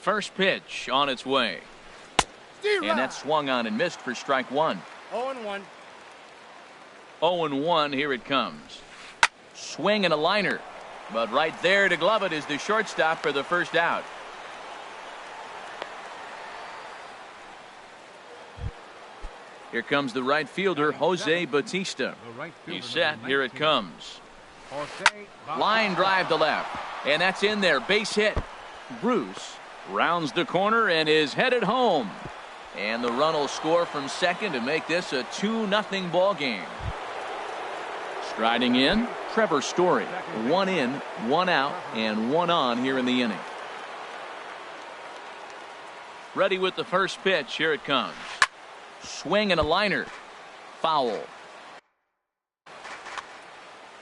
First pitch on its way. And that swung on and missed for strike one. 0-1. 0-1, here it comes. Swing and a liner. But right there to glove it is the shortstop for the first out. Here comes the right fielder, Jose Bautista. He's set. Here it comes. Line drive to left. And that's in there. Base hit. Bruce rounds the corner and is headed home. And the run will score from second to make this a 2-0 ball game. Striding in, Trevor Story. 1 in, 1 out, and 1 on here in the inning. Ready with the first pitch. Here it comes. Swing and a liner. Foul.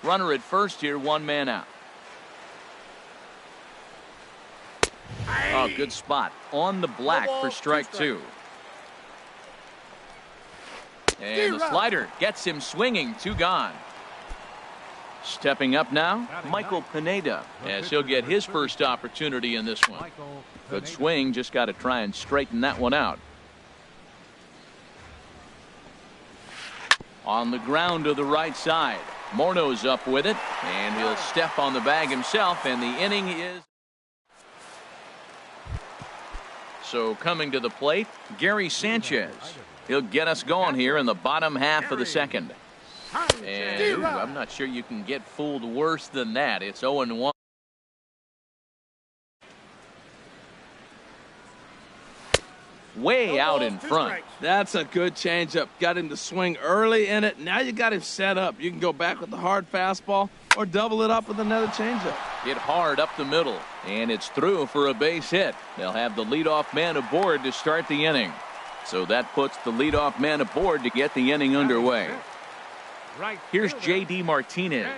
Runner at first here, 1 man out. Oh, good spot on the black for strike 2. And the slider gets him swinging. 2 gone. Stepping up now, Michael Pineda, as he'll get his first opportunity in this one. Good swing, just got to try and straighten that one out. On the ground to the right side. Morno's up with it, and he'll step on the bag himself, and the inning is. So coming to the plate, Gary Sanchez. He'll get us going here in the bottom half of the second. And I'm not sure you can get fooled worse than that. It's 0-1. Way out in front. That's a good changeup. Got him to swing early in it. Now you got him set up. You can go back with the hard fastball or double it up with another changeup. Hit hard up the middle, and it's through for a base hit. They'll have the leadoff man aboard to start the inning. So that puts the leadoff man aboard to get the inning underway. Here's J.D. Martinez.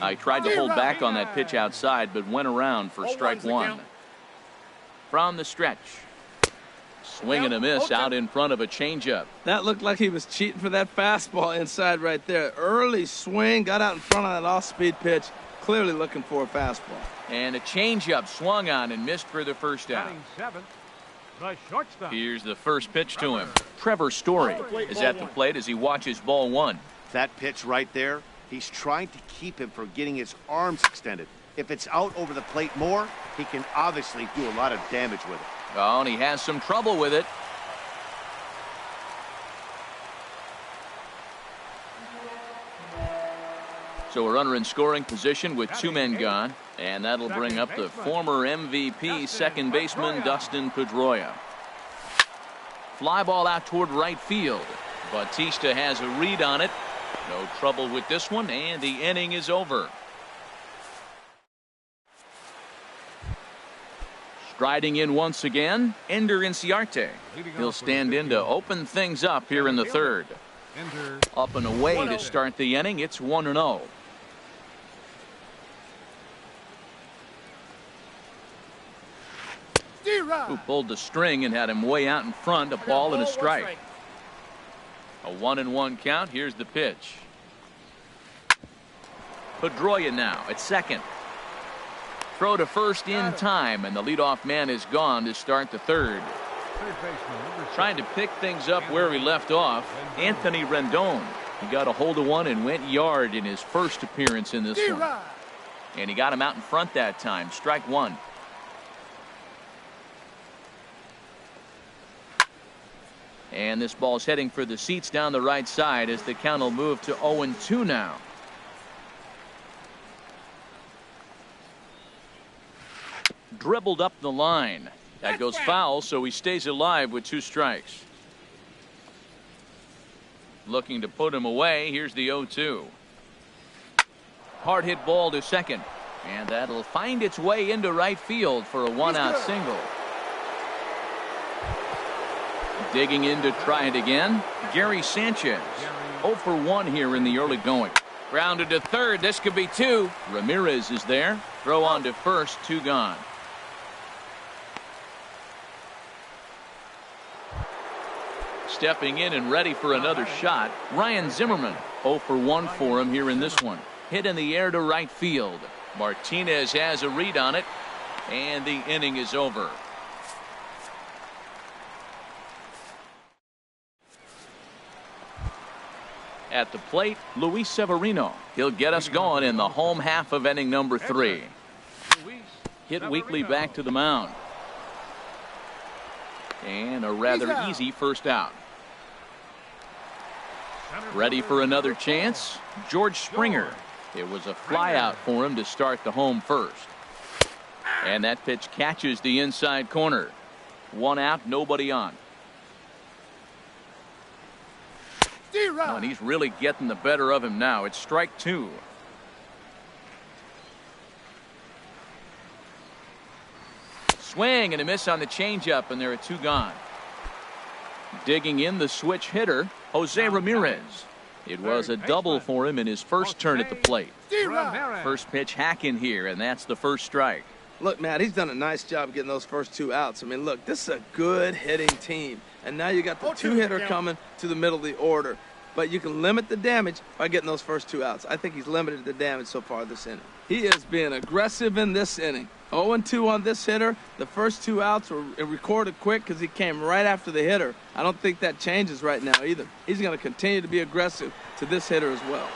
I tried to hold back on that pitch outside, but went around for strike 1. From the stretch. Swing and a miss out in front of a changeup. That looked like he was cheating for that fastball inside right there. Early swing, got out in front of that off-speed pitch. Clearly looking for a fastball. And a changeup swung on and missed for the first out. Here's the first pitch to him. Trevor Story is at the plate as he watches ball 1. That pitch right there, he's trying to keep him from getting his arms extended. If it's out over the plate more, he can obviously do a lot of damage with it. Oh, and he has some trouble with it. So a runner in scoring position with 2 men gone, and that'll bring up the former MVP second baseman Dustin Pedroia. Fly ball out toward right field. Bautista has a read on it. No trouble with this one, and the inning is over. Striding in once again, Ender Inciarte. He'll stand in to open things up here in the third. Up and away to start the inning. It's 1-0. Who pulled the string and had him way out in front. A ball and a strike. A 1-1 count. Here's the pitch. Pedroia now at second. Throw to first in time, and the leadoff man is gone to start the third. Trying to pick things up where he left off, Anthony Rendon. He got a hold of one and went yard in his first appearance in this one. And he got him out in front that time. Strike 1. And this ball's heading for the seats down the right side as the count will move to 0-2 now. Dribbled up the line. That goes foul, so he stays alive with 2 strikes. Looking to put him away. Here's the 0-2. Hard hit ball to second. And that'll find its way into right field for a 1-out single. Digging in to try it again, Gary Sanchez. 0 for 1 here in the early going. Grounded to third. This could be 2. Ramirez is there. Throw on to first. 2 gone. Stepping in and ready for another shot, Ryan Zimmerman. 0 for 1 for him here in this one. Hit in the air to right field. Martinez has a read on it. And the inning is over. At the plate, Luis Severino. He'll get us going in the home half of inning number 3. Hit weekly back to the mound. And a rather easy first out. Ready for another chance? George Springer. It was a fly out for him to start the home first. And that pitch catches the inside corner. 1 out, nobody on. Oh, and he's really getting the better of him now. It's strike 2. Swing and a miss on the changeup, and there are 2 gone. Digging in the switch hitter, Jose Ramirez. It was a double for him in his first turn at the plate. First pitch hack in here, and that's the first strike. Look, Matt, he's done a nice job getting those first 2 outs. I mean, look, this is a good hitting team. And now you got the 2-hitter coming to the middle of the order. But you can limit the damage by getting those first 2 outs. I think he's limited the damage so far this inning. He is being aggressive in this inning. 0-2 on this hitter. The first 2 outs were recorded quick because he came right after the hitter. I don't think that changes right now either. He's going to continue to be aggressive to this hitter as well.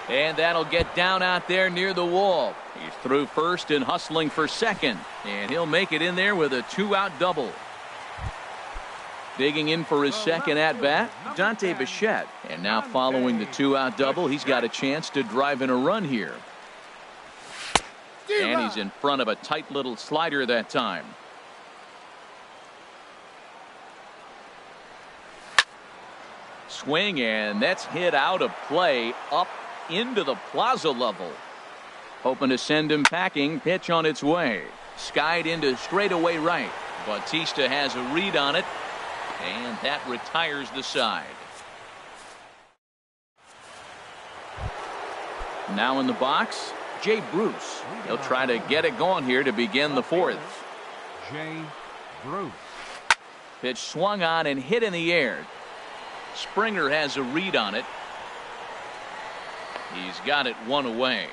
And that'll get down out there near the wall. He's through first and hustling for second. And he'll make it in there with a 2-out double. Digging in for his second at-bat, Dante Bichette. And now following the 2-out double, he's got a chance to drive in a run here. And he's in front of a tight little slider that time. Swing, and that's hit out of play up into the plaza level. Hoping to send him packing. Pitch on its way. Skied into straightaway right. Bautista has a read on it, and that retires the side. Now in the box, Jay Bruce. He'll try to get it going here to begin the 4th. Jay Bruce. Pitch swung on and hit in the air. Springer has a read on it. He's got it 1 away.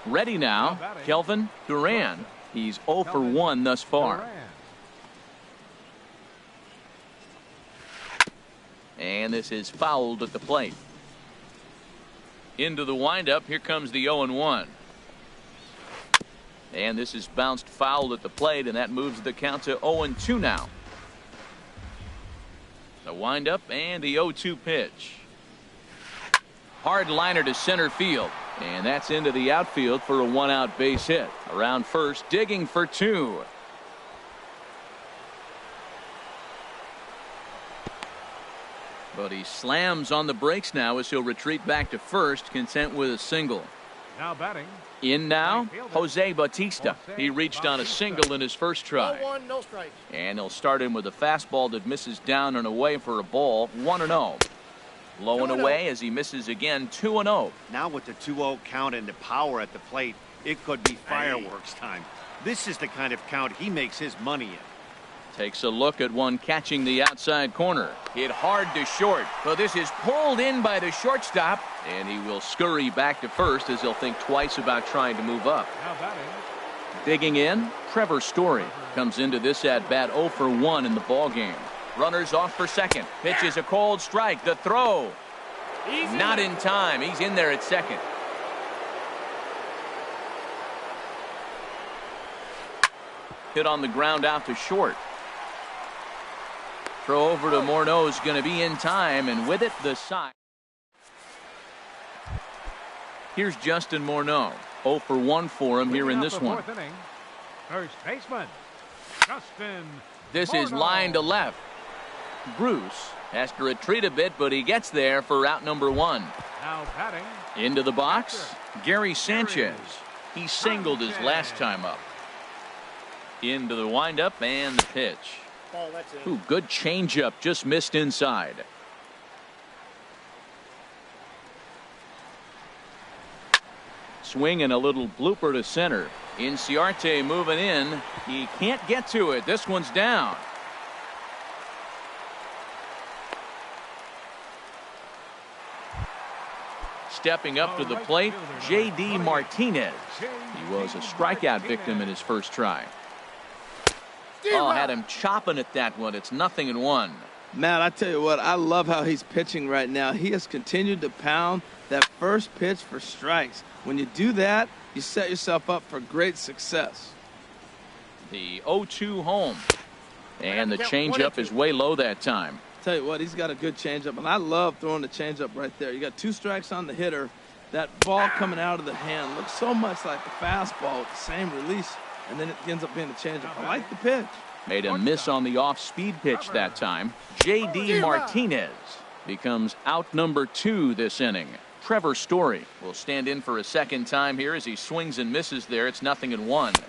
Ready now, Kelvin Duran. He's 0 for 1 thus far. And this is fouled at the plate. Into the windup. Here comes the 0-1. And this is bounced foul at the plate, and that moves the count to 0-2 now. The windup and the 0-2 pitch. Hard liner to center field. And that's into the outfield for a 1-out base hit. Around first, digging for 2. But he slams on the brakes now as he'll retreat back to first, content with a single. Now batting. In now, Jose Bautista. He reached on a single in his first try. 0-1, no strikes. And he'll start him with a fastball that misses down and away for a ball. 1-0. Low and away as he misses again. 2-0. Now with the 2-0 count and the power at the plate, it could be fireworks time. This is the kind of count he makes his money in. Takes a look at one catching the outside corner. Hit hard to short, but this is pulled in by the shortstop, and he will scurry back to first as he'll think twice about trying to move up. Now batting. Digging in, Trevor Story comes into this at bat 0 for 1 in the ball game. Runners off for second. Pitch is a cold strike. The throw. Not in time. He's in there at second. Hit on the ground out to short. Throw over to Morneau is going to be in time, and with it, the side. Here's Justin Morneau. 0 for 1 for him here in this one. Inning. First baseman, Justin This is line to left. Bruce has to retreat a bit, but he gets there for out number 1. Now batting. Into the box, Gary Sanchez. He singled his last time up. Into the windup and the pitch. Ball, that's it. Ooh, good changeup, just missed inside. Swing and a little blooper to center. Inciarte moving in. He can't get to it. This one's down. stepping up to the plate, J.D. Martinez. He was a strikeout victim in his first try. Oh, had him chopping at that one. It's 0-1. Matt, I tell you what, I love how he's pitching right now. He has continued to pound that first pitch for strikes. When you do that, you set yourself up for great success. The 0-2 home. And the changeup is way low that time. Tell you what, he's got a good changeup, and I love throwing the changeup right there. You got 2 strikes on the hitter. That ball coming out of the hand looks so much like the fastball with the same release, and then it ends up being a changeup. I like the pitch. Made a miss on the off-speed pitch that time. J.D. Martinez becomes out number 2 this inning. Trevor Story will stand in for a second time here as he swings and misses there. It's 0-1.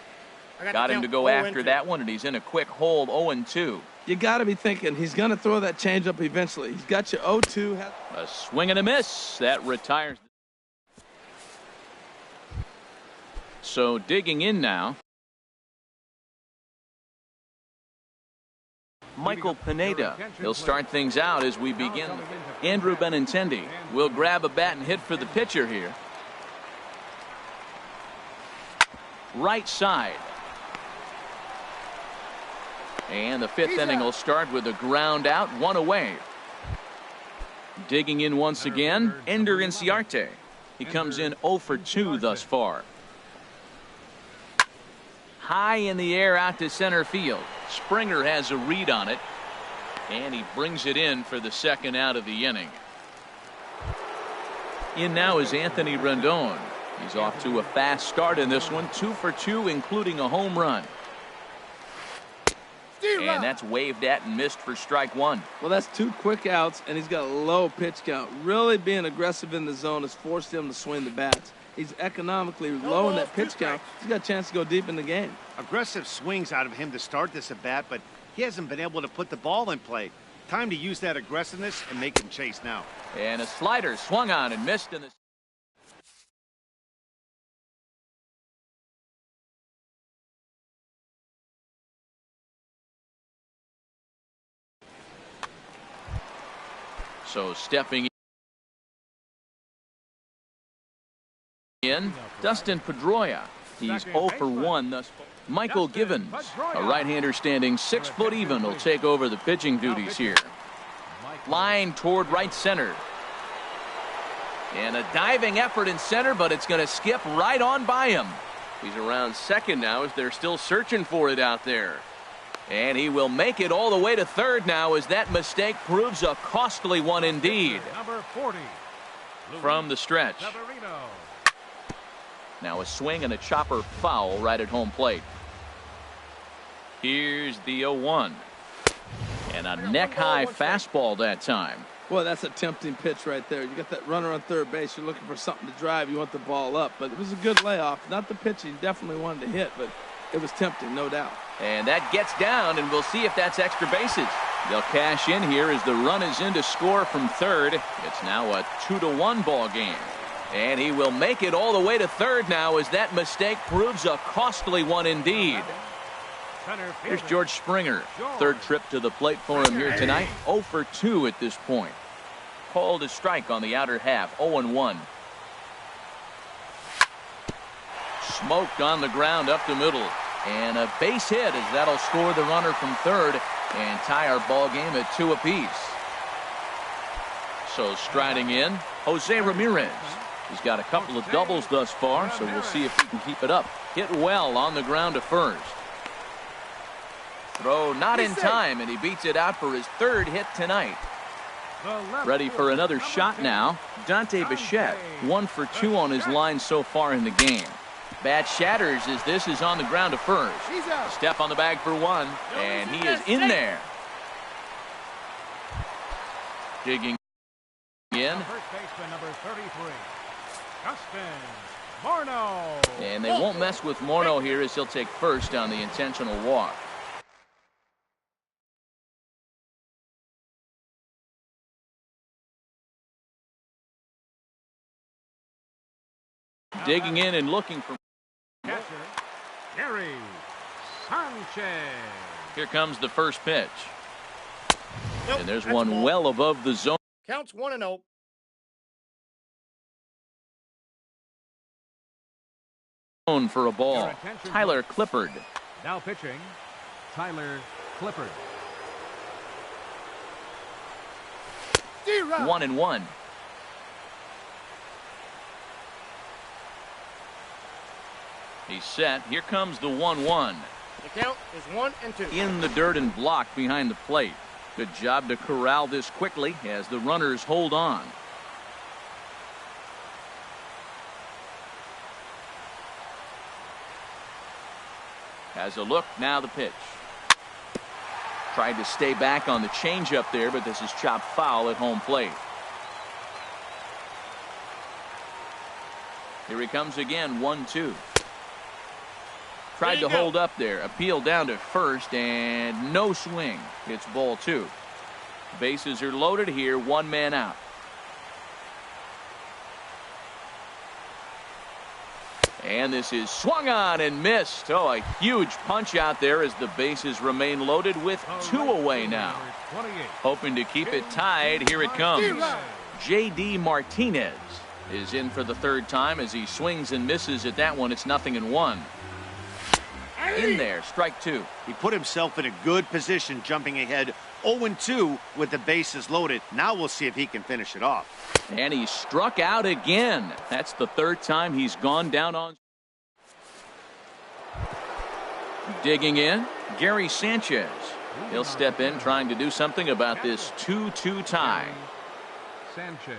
Got him to go after that one, and he's in a quick hold, 0-2. You got to be thinking he's going to throw that changeup eventually. He's got you 0-2. A swing and a miss. That retires. So digging in now, Michael Pineda. He'll start things out as we begin. Andrew Benintendi will grab a bat and hit for the pitcher here. Right side. And the 5th inning will start with a ground out, 1 away. Digging in once again, Ender Inciarte. He comes in 0 for 2 thus far. High in the air out to center field. Springer has a read on it, and he brings it in for the second out of the inning. In now is Anthony Rendon. He's off to a fast start in this one, 2 for 2, including a home run. And that's waved at and missed for strike 1. Well, that's 2 quick outs, and he's got a low pitch count. Really being aggressive in the zone has forced him to swing the bats. He's economically low in that pitch count. He's got a chance to go deep in the game. Aggressive swings out of him to start this at bat, but he hasn't been able to put the ball in play. Time to use that aggressiveness and make him chase now. And a slider swung on and missed in the... So stepping in, Dustin Pedroia. He's 0 for 1 thus far. Michael Givens, a right-hander standing 6 foot even, will take over the pitching duties here. Line toward right center. And a diving effort in center, but it's going to skip right on by him. He's around second now as they're still searching for it out there. And he will make it all the way to third now as that mistake proves a costly one indeed. Number 40. From the stretch. Now a swing and a chopper foul right at home plate. Here's the 0-1. And a neck-high fastball that time. Boy, that's a tempting pitch right there. You got that runner on third base. You're looking for something to drive. You want the ball up. But it was a good layoff. Not the pitch he definitely wanted to hit, but it was tempting, no doubt. And that gets down, and we'll see if that's extra bases. They'll cash in here as the run is in to score from third. It's now a 2-1 ball game. And he will make it all the way to third now as that mistake proves a costly one indeed. Here's George Springer. Third trip to the plate for him here tonight. 0 for 2 at this point. Called a strike on the outer half. 0-1. Smoked on the ground up the middle. And a base hit as that'll score the runner from third and tie our ball game at 2 apiece. So striding in, Jose Ramirez. He's got a couple of doubles thus far, so we'll see if he can keep it up. Hit well on the ground to first. Throw not in time, and he beats it out for his third hit tonight. Ready for another shot now. Dante Bichette, 1 for 2 on his line so far in the game. Bat shatters as this is on the ground to first. A step on the bag for 1, and he is in there. Digging in. First baseman number 33, Justin Morneau. And they won't mess with Morneau here as he'll take first on the intentional walk. Digging in and looking for Catcher, Gary Sanchez. Here comes the first pitch. And there's one well above the zone. Counts 1-0. For a ball. Tyler Clippard. Now pitching, Tyler Clippard. 1-1. He's set. Here comes the 1-1. The count is 1-2. In the dirt and blocked behind the plate. Good job to corral this quickly as the runners hold on. Has a look, now the pitch. Tried to stay back on the changeup there, but this is chopped foul at home plate. Here he comes again, 1-2. Tried to hold up there, appeal down to first, and no swing. It's ball 2. Bases are loaded here, 1 man out. And this is swung on and missed. Oh, a huge punch out there as the bases remain loaded with 2 away now. Hoping to keep it tied. Here it comes. J.D. Martinez is in for the 3rd time as he swings and misses at that one. It's 0-1. In there, strike 2. He put himself in a good position, jumping ahead 0-2 with the bases loaded. Now we'll see if he can finish it off. And he struck out again. That's the 3rd time he's gone down on. Digging in, Gary Sanchez. He'll step in trying to do something about this 2-2 tie. Sanchez.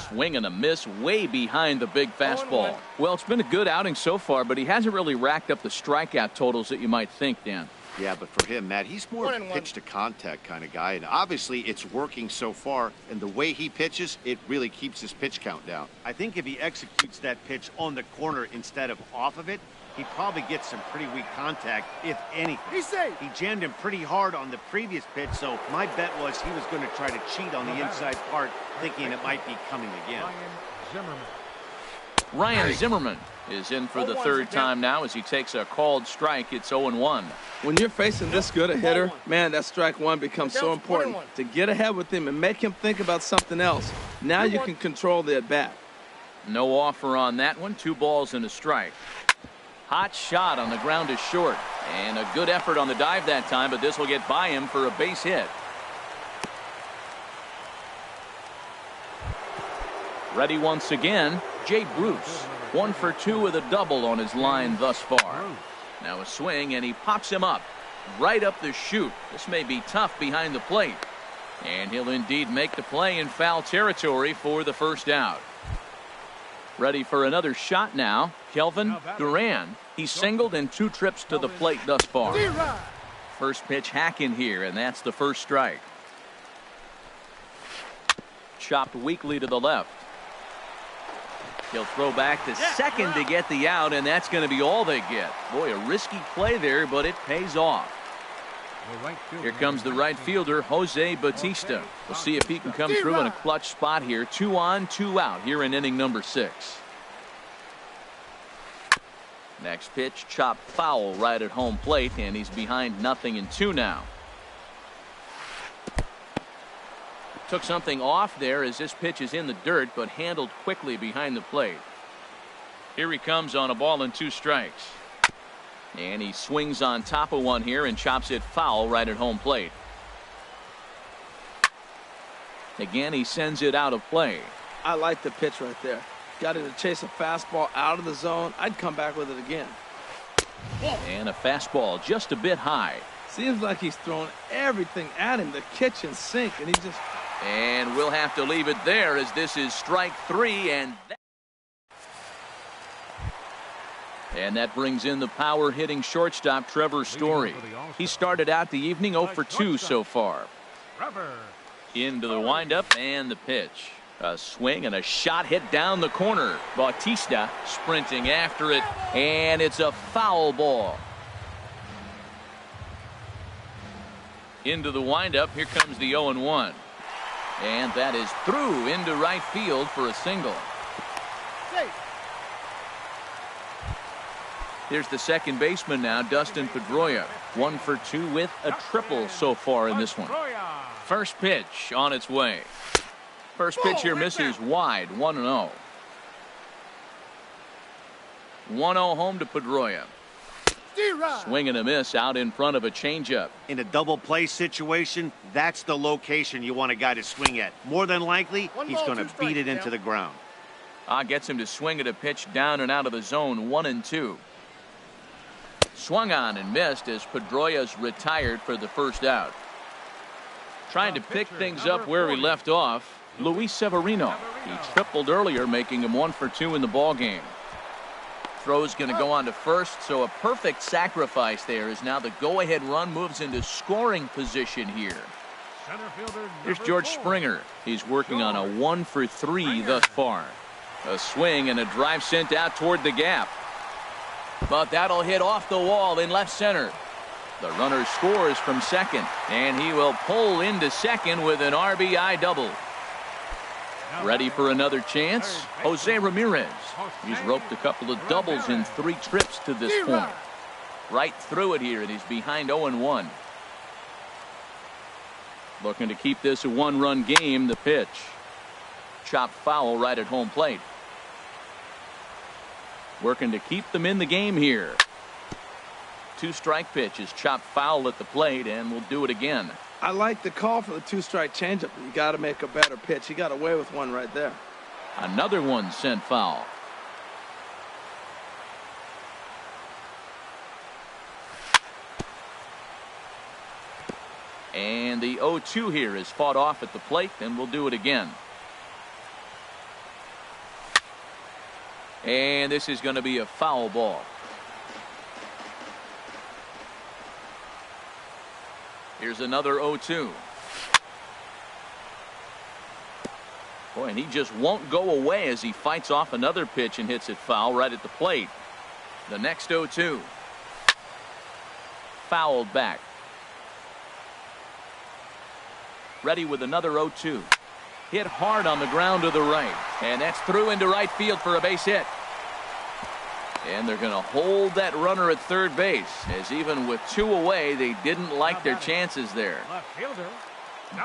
Swing and a miss way behind the big fastball. Well, it's been a good outing so far, but he hasn't really racked up the strikeout totals that you might think, Dan. Yeah, but for him, Matt, he's more of a pitch to contact kind of guy, and obviously it's working so far, and the way he pitches, it really keeps his pitch count down. I think if he executes that pitch on the corner instead of off of it, he probably gets some pretty weak contact, if anything. He's safe. He jammed him pretty hard on the previous pitch, so my bet was he was going to try to cheat on the inside part, thinking it might be coming again. Ryan Zimmerman is in for the 3rd time now as he takes a called strike. It's 0-1. When you're facing this good a hitter, man, that strike 1 becomes so important. To get ahead with him and make him think about something else. Now you can control the at-bat. No offer on that one. 2 balls and a strike. Hot shot on the ground is short. And a good effort on the dive that time, but this will get by him for a base hit. Ready once again, Jay Bruce. 1 for 2 with a double on his line thus far. Now a swing, and he pops him up. Right up the chute. This may be tough behind the plate. And he'll indeed make the play in foul territory for the 1st out. Ready for another shot now, Kelvin Duran. He's singled in 2 trips to the plate thus far. First pitch hack in here, and that's the 1st strike. Chopped weakly to the left. He'll throw back to second to get the out, and that's going to be all they get. Boy, a risky play there, but it pays off. Here comes the right fielder, Jose Bautista. We'll see if he can come through in a clutch spot here. 2 on, 2 out here in inning number 6. Next pitch, chopped foul right at home plate, and he's behind 0-2 now. Took something off there as this pitch is in the dirt, but handled quickly behind the plate. Here he comes on a ball and 2 strikes. And he swings on top of one here and chops it foul right at home plate. Again, he sends it out of play. I like the pitch right there. Got it to chase a fastball out of the zone. I'd come back with it again. And a fastball just a bit high. Seems like he's throwing everything at him, the kitchen sink, and he just... And we'll have to leave it there as this is strike 3, and that brings in the power hitting shortstop Trevor Story. He started out the evening 0 for 2 so far. Into the windup and the pitch. A swing and a shot hit down the corner. Bautista sprinting after it, and it's a foul ball. Into the windup. Here comes the 0-1. And that is through into right field for a single. Here's the second baseman now, Dustin Pedroia. 1 for 2 with a triple so far in this one. First pitch on its way. First pitch here misses wide, 1-0. 1-0 home to Pedroia. Swing and a miss out in front of a changeup. In a double play situation, that's the location you want a guy to swing at. More than likely, he's going to beat it into the ground. Gets him to swing at a pitch down and out of the zone, 1-2. Swung on and missed as Pedroia's retired for the first out. Trying to pick things up where he left off, Luis Severino. He tripled earlier, making him 1 for 2 in the ballgame. Throw's going to go on to first, so a perfect sacrifice there as now the go-ahead run moves into scoring position here. Here's George Springer. He's working on a 1 for 3 thus far. A swing and a drive sent out toward the gap. But that'll hit off the wall in left center. The runner scores from second, and he will pull into second with an RBI double. Ready for another chance? Jose Ramirez. He's roped a couple of doubles in 3 trips to this point. Right through it here, and he's behind 0-1. Looking to keep this a 1-run game. The pitch. Chopped foul right at home plate. Working to keep them in the game here. 2-strike pitch is chopped foul at the plate, and we'll do it again. I like the call for the 2-strike changeup. You got to make a better pitch. He got away with one right there. Another one sent foul. And the 0-2 here is fought off at the plate, and we'll do it again. And this is going to be a foul ball. Here's another 0-2. Boy, and he just won't go away as he fights off another pitch and hits it foul right at the plate. The next 0-2. Fouled back. Ready with another 0-2. Hit hard on the ground to the right. And that's through into right field for a base hit. And they're going to hold that runner at third base, as even with 2 away, they didn't like their chances there.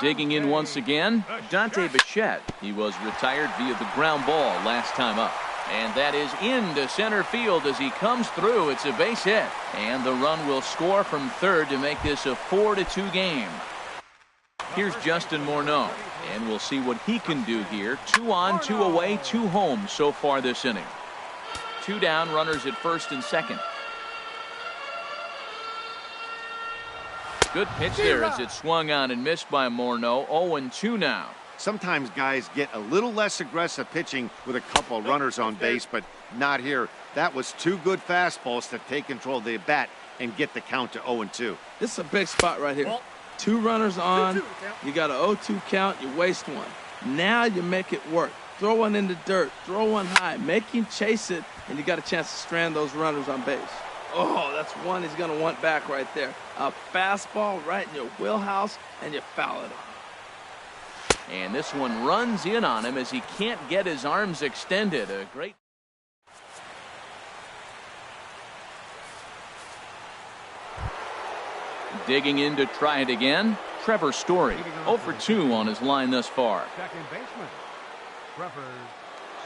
Digging in once again, Dante Bichette. He was retired via the ground ball last time up. And that is into center field as he comes through. It's a base hit. And the run will score from third to make this a 4-2 game. Here's Justin Morneau, and we'll see what he can do here. 2 on, 2 away, 2 home so far this inning. 2 down, runners at first and second. Good pitch there as it swung on and missed by Morneau. 0-2 now. Sometimes guys get a little less aggressive pitching with a couple runners on base, but not here. That was 2 good fastballs to take control of the bat and get the count to 0-2. This is a big spot right here. 2 runners on. You got an 0-2 count. You waste one. Now you make it work. Throw one in the dirt. Throw one high. Make him chase it, and you got a chance to strand those runners on base. Oh, that's one he's going to want back right there. A fastball right in your wheelhouse, and you foul it off. And this one runs in on him as he can't get his arms extended. A great. Digging in to try it again, Trevor Story. 0 for 2 on his line thus far. Second baseman, Trevor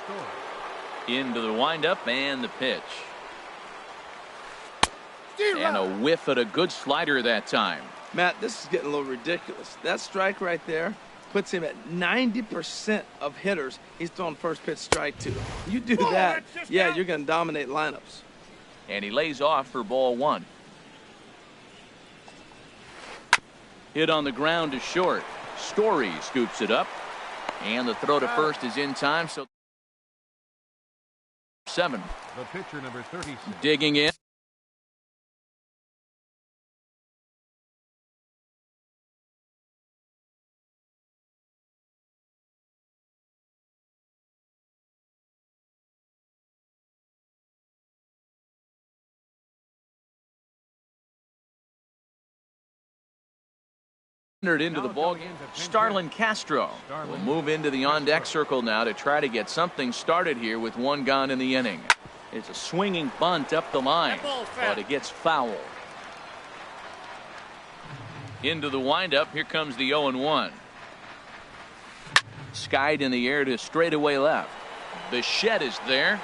Story. Into the windup and the pitch. And a whiff at a good slider that time. Matt, this is getting a little ridiculous. That strike right there puts him at 90% of hitters he's throwing first pitch strike to. You do that, yeah, you're going to dominate lineups. And he lays off for ball 1. Hit on the ground to short. Story scoops it up. And the throw to first is in time. So 7. The pitcher, number 36. Digging in. Into the ballgame. Starlin Castro will move into the on-deck circle now to try to get something started here with 1 gone in the inning. It's a swinging bunt up the line, but it gets foul. Into the windup. Here comes the 0-1. Skied in the air to straightaway left. Bichette is there.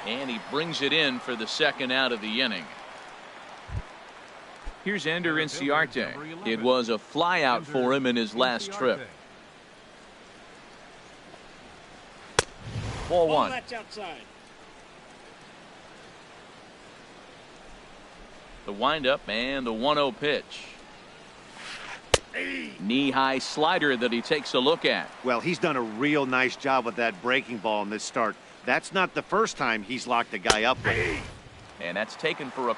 And he brings it in for the second out of the inning. Here's Ender Inciarte. It was a flyout for him in his last trip. Ball one. That's outside. The windup and the 1-0 pitch. Knee-high slider that he takes a look at. Well, he's done a real nice job with that breaking ball in this start. That's not the first time he's locked a guy up with. And that's taken for a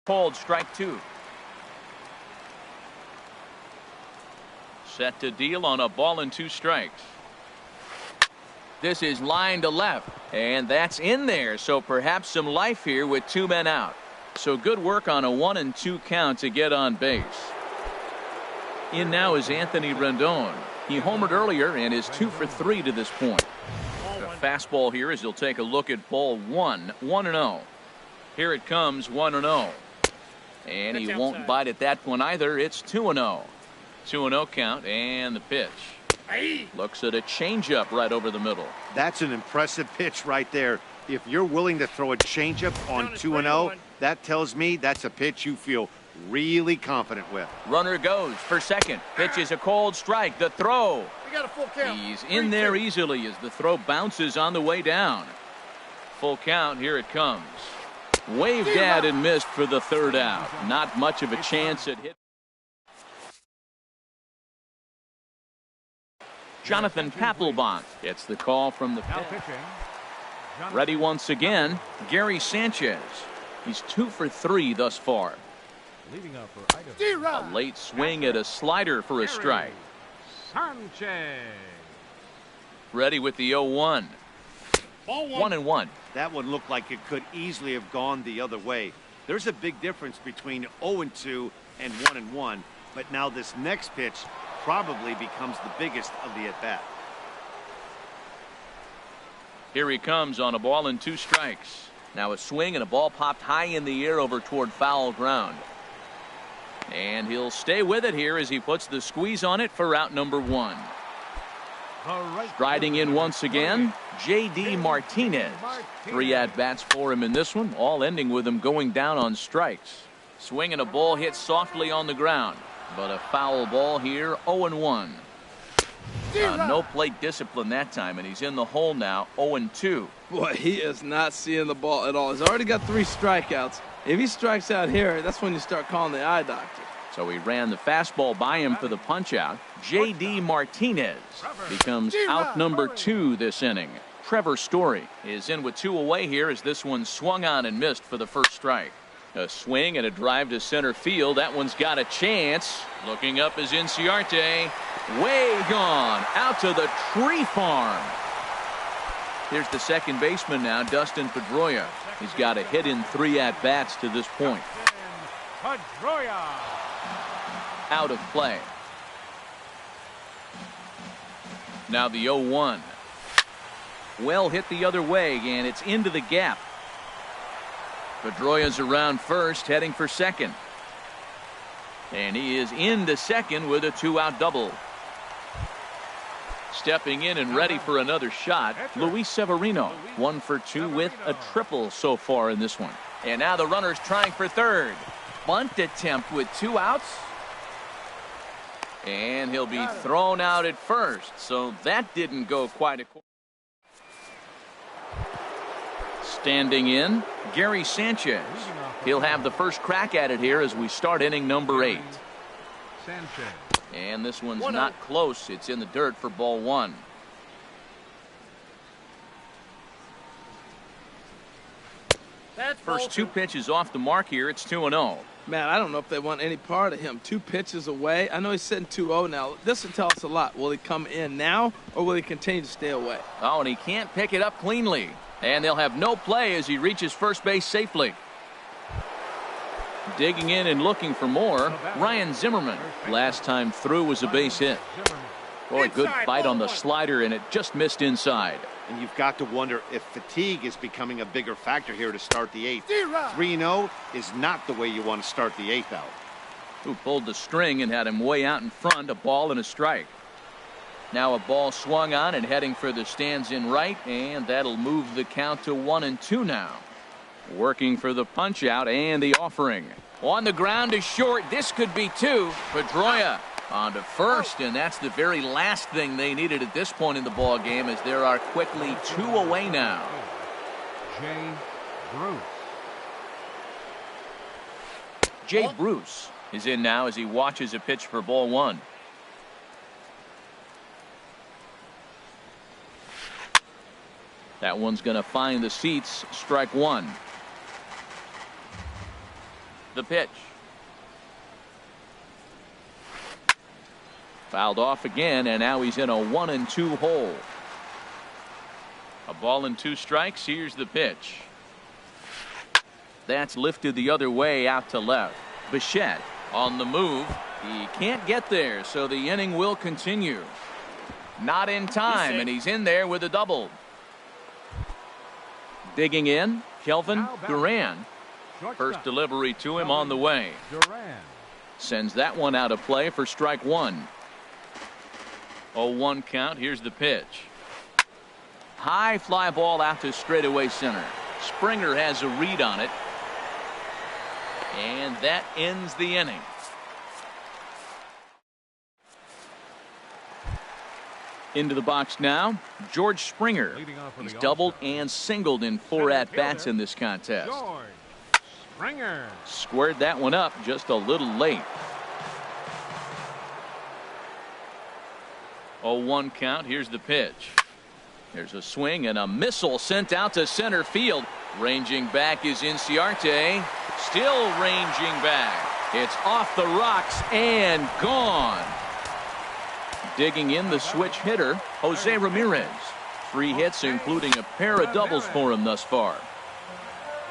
called strike two. Set to deal on a ball and 2 strikes. This is line to left, and that's in there, so perhaps some life here with 2 men out. So good work on a 1-2 count to get on base. In now is Anthony Rendon. He homered earlier and is 2 for 3 to this point. The fastball here as he'll take a look at ball 1, 1-0. Here it comes, 1-0. And he won't bite at that one either. It's 2-0. 2-0 count and the pitch. Looks at a changeup right over the middle. That's an impressive pitch right there. If you're willing to throw a changeup on 2-0, that tells me that's a pitch you feel really confident with. Runner goes for second. Pitch is a cold strike. The throw. We got a full count. He's in there easily as the throw bounces on the way down. Full count. Here it comes. Waved at and missed for the 3rd out. Not much of a chance at hit. Jonathan Papelbon gets the call from the pen. Ready once again, Gary Sanchez. He's 2 for 3 thus far. A late swing at a slider for a strike. Sanchez. Ready with the 0-1. 1-1. That one looked like it could easily have gone the other way. There's a big difference between 0-2 and 1-1, but now this next pitch probably becomes the biggest of the at-bat. Here he comes on a ball and 2 strikes. Now a swing and a ball popped high in the air over toward foul ground. And he'll stay with it here as he puts the squeeze on it for out number 1. Striding in once again, J.D. Martinez. 3 at-bats for him in this one, all ending with him going down on strikes. Swing and a ball hit softly on the ground, but a foul ball here, 0-1. No plate discipline that time, and he's in the hole now, 0-2. Boy, he is not seeing the ball at all. He's already got 3 strikeouts. If he strikes out here, that's when you start calling the eye doctor. So he ran the fastball by him for the punch-out. J.D. Martinez becomes out number 2 this inning. Trevor Story is in with 2 away here as this one swung on and missed for the first strike. A swing and a drive to center field. That one's got a chance. Looking up is Inciarte. Way gone. Out to the tree farm. Here's the second baseman now, Dustin Pedroia. He's got a hit in 3 at-bats to this point. Pedroia. Out of play. Now the 0-1. Well hit the other way, and it's into the gap. Pedroia's around first, heading for second. And he is into second with a 2-out double. Stepping in and ready for another shot, Luis Severino. 1 for 2 with a triple so far in this one. And now the runner's trying for third. Bunt attempt with 2 outs. And he'll be thrown out at first, so that didn't go quite a... Standing in, Gary Sanchez. He'll have the first crack at it here as we start inning number 8. And this one's not close. It's in the dirt for ball 1. That's First two pitches off the mark here. It's 2-0. Man, I don't know if they want any part of him. 2 pitches away. I know he's sitting 2-0 now. This will tell us a lot. Will he come in now, or will he continue to stay away? Oh, and he can't pick it up cleanly. And they'll have no play as he reaches first base safely. Digging in and looking for more, Ryan Zimmerman. Last time through was a base hit. Boy, good bite on the slider, and it just missed inside. And you've got to wonder if fatigue is becoming a bigger factor here to start the 8th. 3-0 is not the way you want to start the 8th out. Who pulled the string and had him way out in front, a ball and a strike. Now a ball swung on and heading for the stands in right, and that'll move the count to 1-2 now. Working for the punch out and the offering. On the ground to short. This could be 2. Pedroia on to first, and that's the very last thing they needed at this point in the ball game, as there are quickly 2 away now. Jay Bruce is in now as he watches a pitch for ball 1. That one's going to find the seats. Strike 1. The pitch. Fouled off again, and now he's in a 1-2 hole. A ball and 2 strikes. Here's the pitch. That's lifted the other way out to left. Bichette on the move. He can't get there, so the inning will continue. Not in time, and he's in there with a double. Digging in, Kelvin Duran. First delivery to him on the way. Sends that one out of play for strike 1. 0-1 count. Here's the pitch. High fly ball out to straightaway center. Springer has a read on it. And that ends the inning. Into the box now, George Springer. He's doubled and singled in 4 at-bats in this contest. Springer squared that one up just a little late. 0-1 count. Here's the pitch. There's a swing and a missile sent out to center field. Ranging back is Inciarte. Still ranging back. It's off the rocks and gone. Digging in, the switch hitter, Jose Ramirez. 3 hits, including a pair of doubles for him thus far.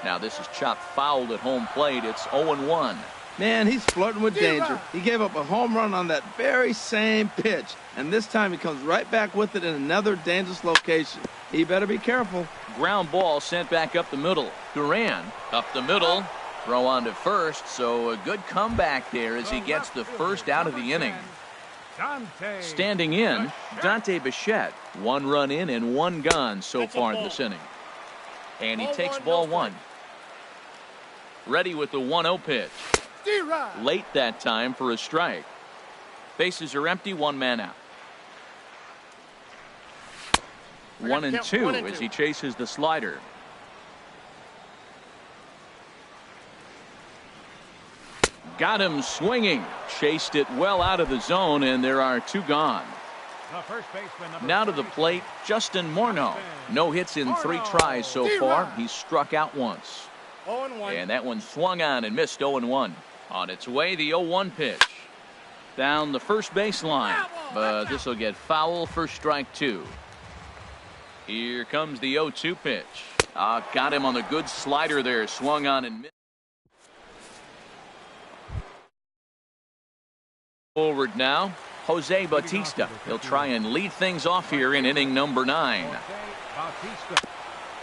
Now this is chopped foul at home plate. It's 0-1. Man, he's flirting with danger. He gave up a home run on that very same pitch, and this time he comes right back with it in another dangerous location. He better be careful. Ground ball sent back up the middle. Duran up the middle. Throw on to first, so a good comeback there as he gets the first out of the inning. Standing in, Dante Bichette. 1 run in and 1 gone so far in this inning. And he takes ball 1. Ready with the 1-0 pitch. Late that time for a strike. Bases are empty, 1 man out. 1-2 as he chases the slider. Got him swinging. Chased it well out of the zone, and there are 2 gone. Now to the plate, Justin Morneau. No hits in 3 tries so far. He's struck out once. And that one swung on and missed. 0-1. On its way, the 0-1 pitch. Down the first baseline, but this will get foul for strike 2. Here comes the 0-2 pitch. Got him on the good slider there. Swung on and missed. Forward now, Jose Bautista. He'll try and lead things off here in inning number 9.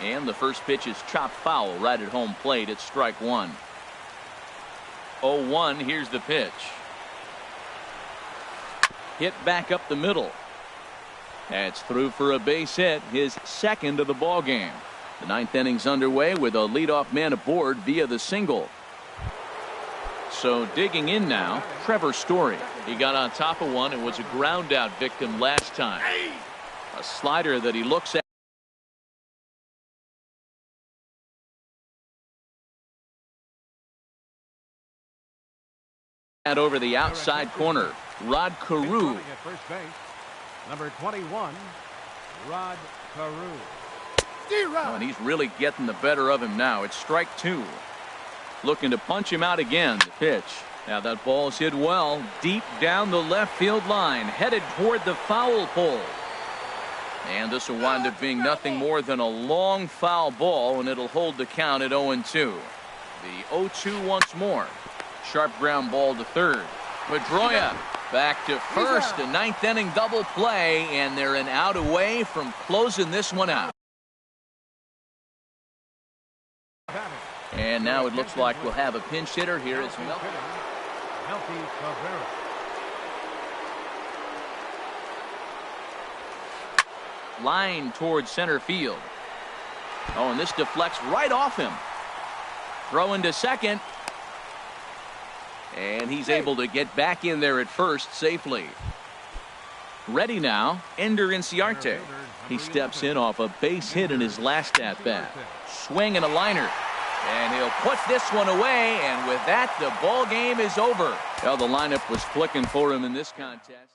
And the first pitch is chopped foul right at home plate. It's strike 1. 0-1. Here's the pitch. Hit back up the middle. That's through for a base hit, his 2nd of the ball game. The 9th inning's underway with a leadoff man aboard via the single. So digging in now, Trevor Story. He got on top of one and was a ground out victim last time. A slider that he looks at over the outside corner. Rod Carew. Number 21, Rod Carew. Oh, and he's really getting the better of him now. It's strike 2. Looking to punch him out again. The pitch. Now that ball's hit well deep down the left field line, headed toward the foul pole. And this will wind up being nothing more than a long foul ball, and it'll hold the count at 0-2. The 0-2 once more. Sharp ground ball to third. Pedroia back to first. A ninth inning double play, and they're an out away from closing this one out. And now it looks like we'll have a pinch hitter here as well. Line towards center field. Oh, and this deflects right off him. Throw into second. And he's able to get back in there at first safely. Ready now, Ender Inciarte. He steps in off a base hit in his last at-bat. Swing and a liner. And he'll put this one away, and with that, the ball game is over. Well, the lineup was clicking for him in this contest.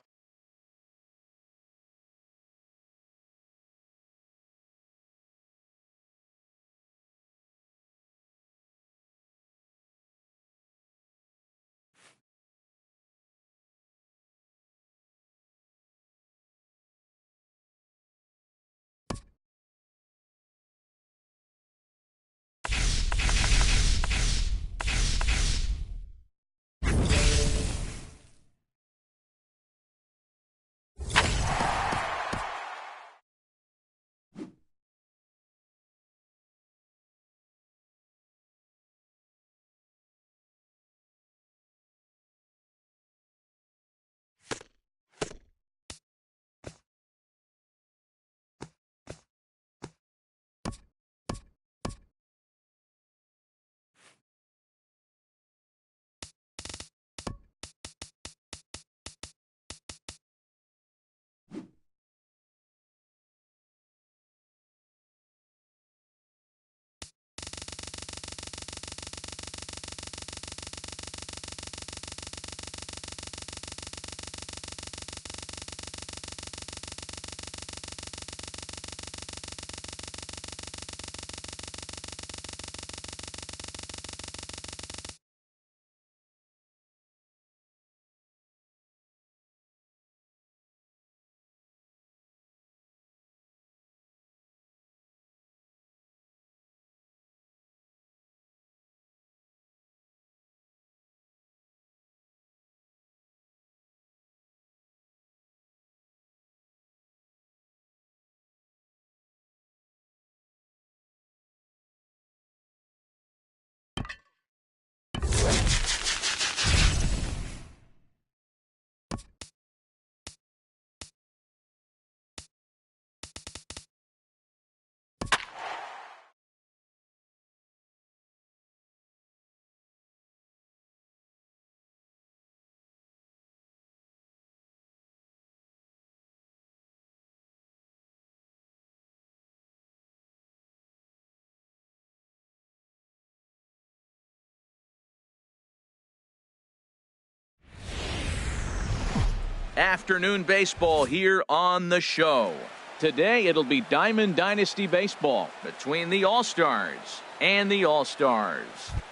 Afternoon baseball here on the show. Today it'll be Diamond Dynasty baseball between the All-Stars and the All-Stars.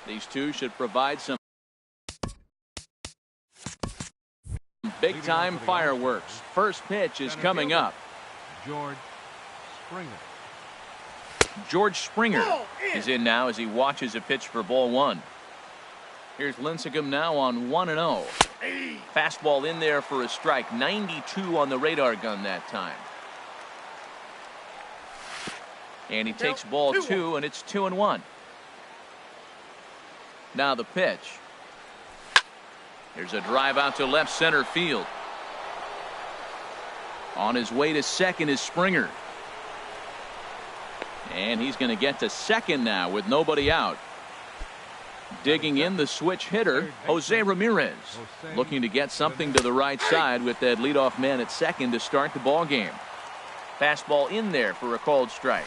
These two should provide some big-time fireworks. First pitch is coming up. George Springer is in now as he watches a pitch for ball one. Here's Lincecum now on 1-0. Fastball in there for a strike. 92 on the radar gun that time. And he takes ball two, and it's 2-1. Now the pitch. There's a drive out to left center field. On his way to second is Springer. And he's going to get to second now with nobody out. Digging in the switch hitter, Jose Ramirez, looking to get something to the right side with that leadoff man at second to start the ball game. Fastball in there for a called strike.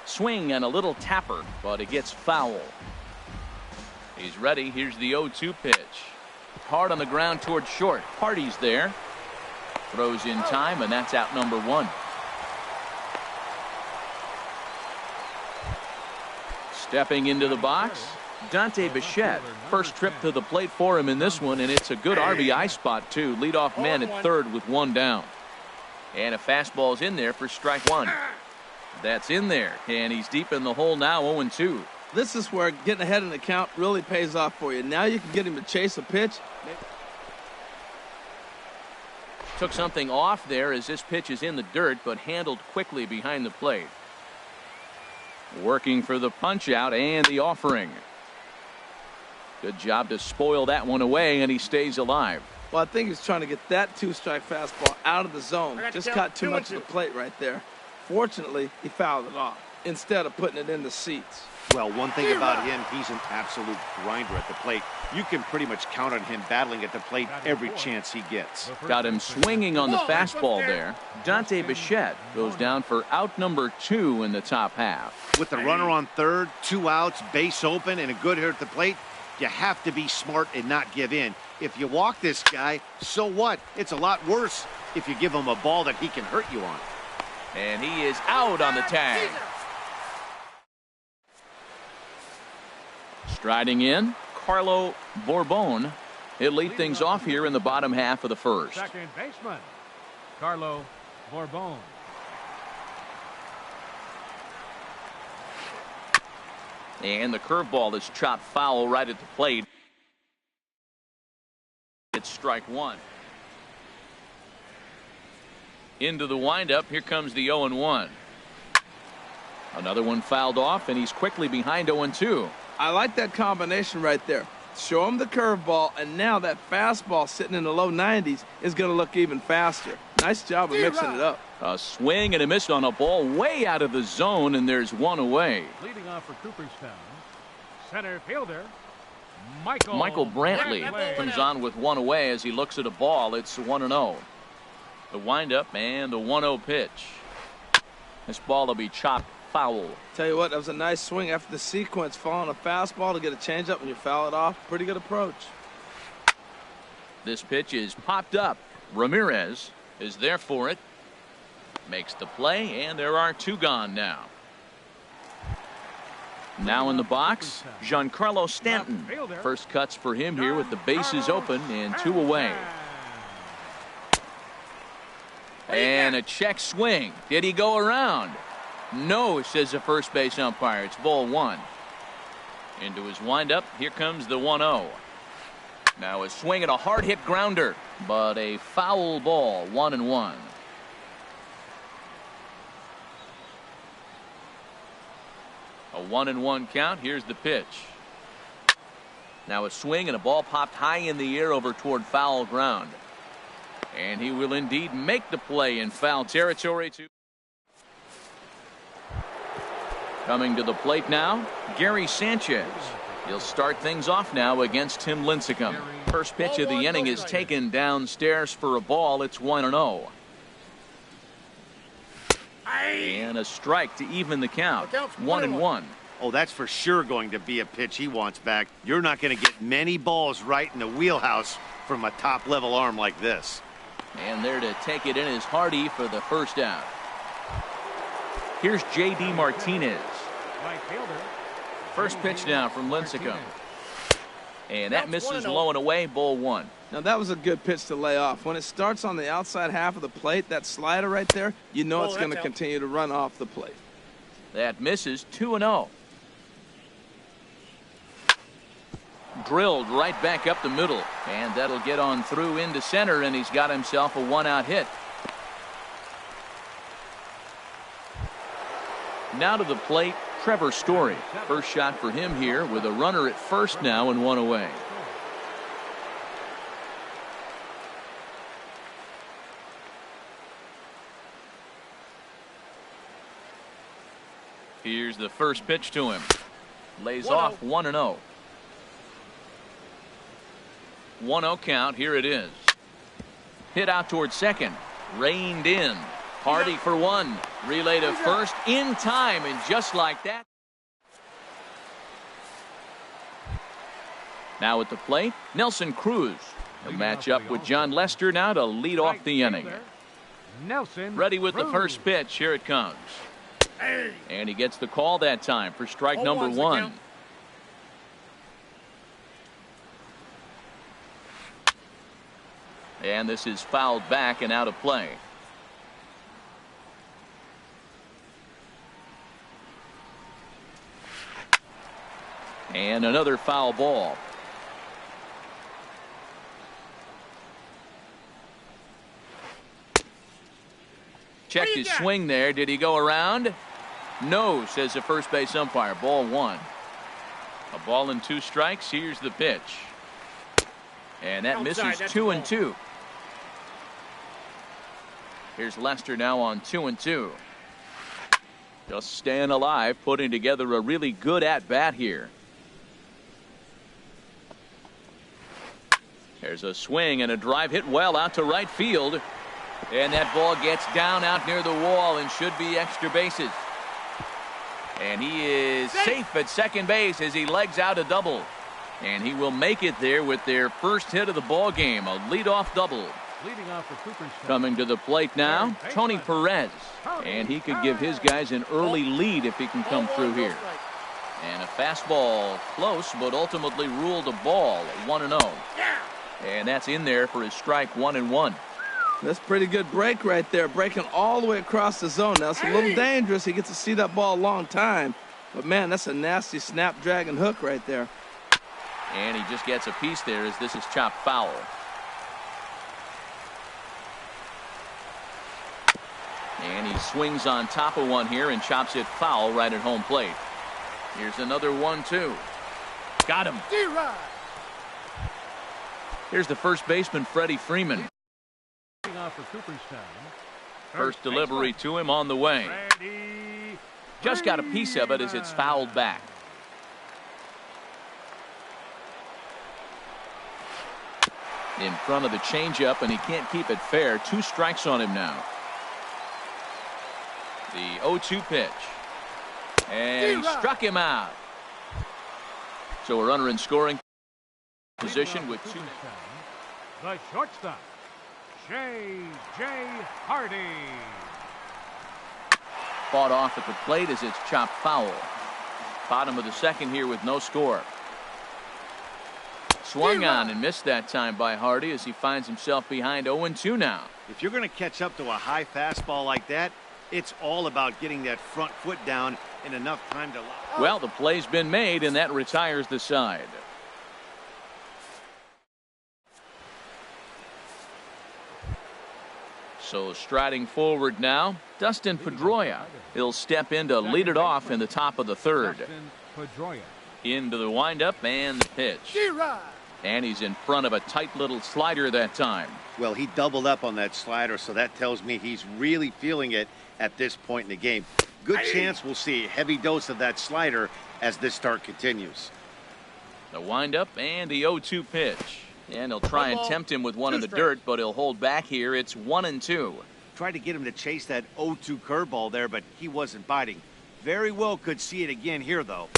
Swing and a little tapper, but it gets foul. He's ready. Here's the 0-2 pitch. Hard on the ground toward short. Hardy's there. Throws in time, and that's out number one. Stepping into the box, Dante Bichette. First trip to the plate for him in this one, and it's a good RBI spot, too. Leadoff man at third with one down. And a fastball's in there for strike one. That's in there, and he's deep in the hole now, 0-2. This is where getting ahead in the count really pays off for you. Now you can get him to chase a pitch. Took something off there as this pitch is in the dirt, but handled quickly behind the plate. Working for the punch out and the offering. Good job to spoil that one away, and he stays alive. Well, I think he's trying to get that two-strike fastball out of the zone. Just caught too much of the plate right there. Fortunately, he fouled it off instead of putting it in the seats. Well, one thing about him, he's an absolute grinder at the plate. You can pretty much count on him battling at the plate every chance he gets. Got him swinging on the fastball there. Dante Bichette goes down for out number 2 in the top half. With the runner on third, 2 outs, base open, and a good hitter at the plate, you have to be smart and not give in. If you walk this guy, so what? It's a lot worse if you give him a ball that he can hurt you on. And he is out on the tag. Striding in, Carlo Bourbon. He'll lead things off here in the bottom half of the first. Second baseman, Carlo Bourbon. And the curveball is chopped foul right at the plate. It's strike one. Into the windup. Here comes the 0-1. Another one fouled off, and he's quickly behind 0-2. I like that combination right there. Show him the curveball, and now that fastball sitting in the low 90s is going to look even faster. Nice job of mixing it up. A swing and a miss on a ball way out of the zone, and there's one away. Leading off for Cooperstown, center fielder Michael Brantley comes on with one away as he looks at a ball. It's 1-0. The windup and the 1-0 pitch. This ball will be chopped foul. Tell you what, that was a nice swing after the sequence. Following a fastball to get a changeup and you foul it off. Pretty good approach. This pitch is popped up. Ramirez is there for it. Makes the play, and there are 2 gone now. Now in the box, Giancarlo Stanton. First cuts for him here with the bases open and 2 away. And a check swing. Did he go around? No, says the first base umpire. It's ball 1. Into his windup. Here comes the 1-0. Now a swing and a hard hit grounder, but a foul ball. 1-1. A 1-1 count. Here's the pitch. Now a swing and a ball popped high in the air over toward foul ground. And he will indeed make the play in foul territory. Coming to the plate now, Gary Sanchez. He'll start things off now against Tim Lincecum. First pitch of the inning is taken downstairs for a ball. It's 1-0. And a strike to even the count. 1-1. Oh, that's for sure going to be a pitch he wants back. You're not going to get many balls right in the wheelhouse from a top-level arm like this. And there to take it in is Hardy for the first out. Here's J.D. Martinez. First pitch now from Lincecum. And that misses low and away, ball 1. Now that was a good pitch to lay off. When it starts on the outside half of the plate, that slider right there, you know it's going to continue to run off the plate. That misses 2-0. Drilled right back up the middle, and that'll get on through into center, and he's got himself a 1-out hit. Now to the plate, Trevor Story. First shot for him here with a runner at first now and 1 away. Here's the first pitch to him. Lays off 1-0. 1-0 count. Here it is. Hit out towards second. Reined in. Hardy for 1. Relay to first in time, and just like that. Now at the plate, Nelson Cruz. He'll match up with John Lester now to lead off the inning. Ready with the first pitch. Here it comes. And he gets the call that time for strike number 1. And this is fouled back and out of play. And another foul ball. Checked his swing there. Did he go around? No, says the first base umpire. Ball 1. A ball and 2 strikes. Here's the pitch. And that misses 2-2. Here's Lester now on 2-2. Just staying alive, putting together a really good at-bat here. There's a swing and a drive hit well out to right field. And that ball gets down out near the wall and should be extra bases. And he is safe at second base as he legs out a double. And he will make it there with their first hit of the ball game, a leadoff double. Leading off for Cooperstown. Coming to the plate now, Tony Perez. And he could give his guys an early lead if he can come through here. And a fastball close, but ultimately ruled a ball, 1-0. And that's in there for his strike 1-1. That's pretty good break right there, breaking all the way across the zone. Now, it's a little dangerous. He gets to see that ball a long time. But, man, that's a nasty snapdragon hook right there. And he just gets a piece there as this is chopped foul. And he swings on top of one here and chops it foul right at home plate. Here's another 1-2. Got him. Here's the first baseman, Freddie Freeman. Off for Cooperstown. First delivery to him on the way. Just got a piece of it as it's fouled back. In front of the changeup, and he can't keep it fair. 2 strikes on him now. The 0-2 pitch. And he struck him out. So a runner in scoring position with 2. The shortstop, J.J. Hardy. Fought off at the plate as it's chopped foul. Bottom of the second here with no score. Swung on and missed that time by Hardy as he finds himself behind 0-2 now. If you're going to catch up to a high fastball like that, it's all about getting that front foot down in enough time to... Well, the play's been made, and that retires the side. So striding forward now, Dustin Pedroia. He'll step in to lead it off in the top of the third. Into the windup and the pitch. And he's in front of a tight little slider that time. Well, he doubled up on that slider, so that tells me he's really feeling it at this point in the game. Good chance we'll see a heavy dose of that slider as this start continues. The windup and the 0-2 pitch. And he'll try and tempt him with one in the dirt, but he'll hold back here. It's 1-2. Tried to get him to chase that 0-2 curveball there, but he wasn't biting. Very well could see it again here, though.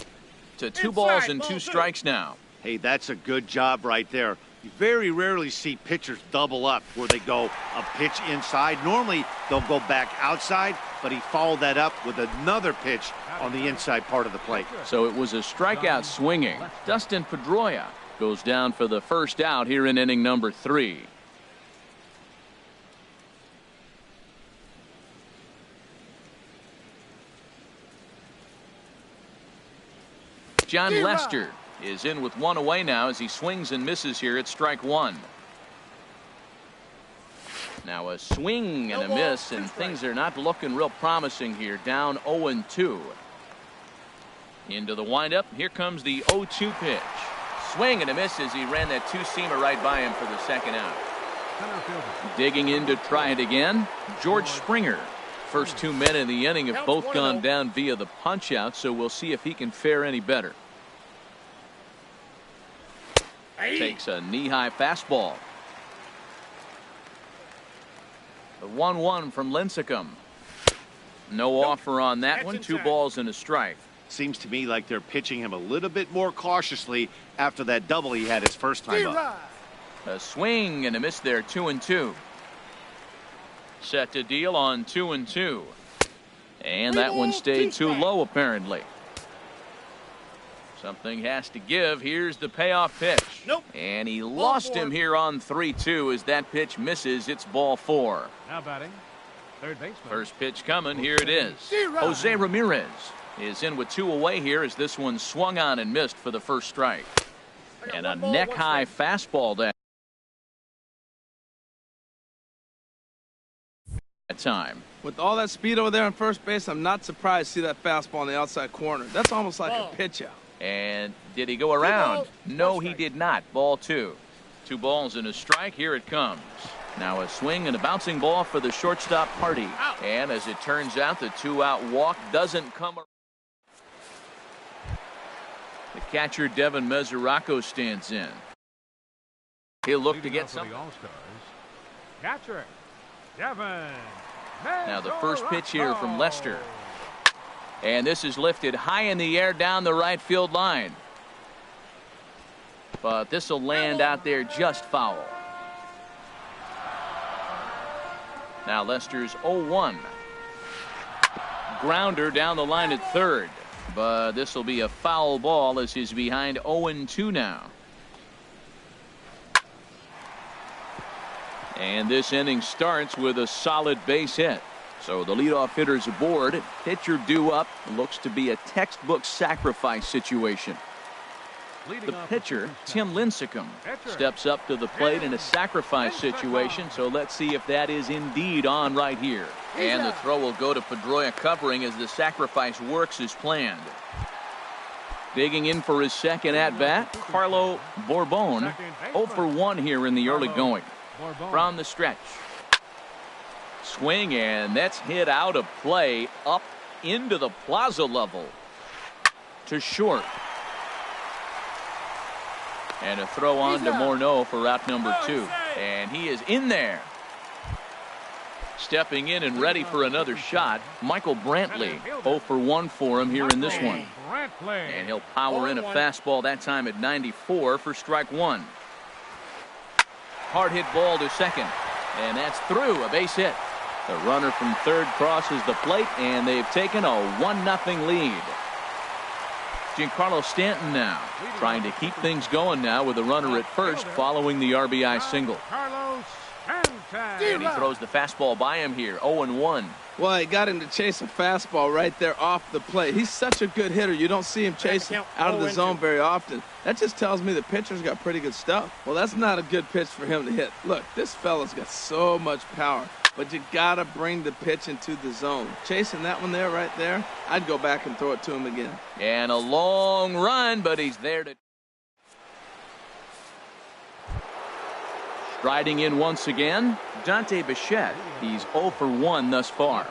To 2 balls and 2 strikes now. Hey, that's a good job right there. You very rarely see pitchers double up where they go a pitch inside. Normally, they'll go back outside, but he followed that up with another pitch on the inside part of the plate. So it was a strikeout swinging. Dustin Pedroia goes down for the first out here in inning number 3. John Lester is in with 1 away now as he swings and misses here at strike 1. Now a swing and a miss, and things are not looking real promising here. Down 0-2. Into the windup. Here comes the 0-2 pitch. Swing and a miss as he ran that 2-seamer right by him for the second out. Digging in to try it again, George Springer. First 2 men in the inning have both gone down via the punch out, so we'll see if he can fare any better. Takes a knee-high fastball. The 1-1 from Lincecum. No offer on that one. 2 balls and a strike. Seems to me like they're pitching him a little bit more cautiously after that double he had his first time up. A swing and a miss there. 2-2. Set to deal on 2-2. And that one stayed too low, apparently. Something has to give. Here's the payoff pitch. Nope. And he lost him here on 3-2 as that pitch misses. It's ball 4. Now batting, third baseman. First pitch coming. Here it is. Jose Ramirez is in with 2 away here as this one swung on and missed for the first strike. And a neck-high fastball that time. With all that speed over there on first base, I'm not surprised to see that fastball on the outside corner. That's almost like a pitch out. And did he go around? No, he did not. Ball 2. 2 balls and a strike. Here it comes. Now a swing and a bouncing ball for the shortstop Hardy. And as it turns out, the 2-out walk doesn't come. The catcher Devin Mesoraco stands in. He'll look to get some. Catcher Devin. Now the first pitch here from Lester. And this is lifted high in the air down the right field line. But this will land out there just foul. Now Lester's 0-1. Grounder down the line at third. But this will be a foul ball as he's behind 0-2 now. And this inning starts with a solid base hit. So the leadoff hitter's aboard. Pitcher due up. Looks to be a textbook sacrifice situation. The pitcher, Tim Lincecum, steps up to the plate in a sacrifice situation. So let's see if that is indeed on right here. And the throw will go to Pedroia covering as the sacrifice works as planned. Digging in for his second at-bat, Carlo Bourbon. 0 for 1 here in the early going. From the stretch. Swing, and that's hit out of play up into the plaza level to short. And a throw on to Morneau for out number 2. And he is in there. Stepping in and ready for another shot, Michael Brantley. 0 for 1 for him here in this one. And he'll power in a fastball that time at 94 for strike 1. Hard hit ball to second. And that's through, a base hit. The runner from third crosses the plate, and they've taken a 1-0 lead. Giancarlo Stanton now trying to keep things going now with a runner at first following the RBI single. And he throws the fastball by him here, 0-1. Well, he got him to chase a fastball right there off the plate. He's such a good hitter. You don't see him chasing out of the zone very often. That just tells me the pitcher's got pretty good stuff. Well, that's not a good pitch for him to hit. Look, this fella's got so much power, but you got to bring the pitch into the zone. Chasing that one there, right there, I'd go back and throw it to him again. And a long run, but he's there to... Striding in once again, Dante Bichette. He's 0 for 1 thus far.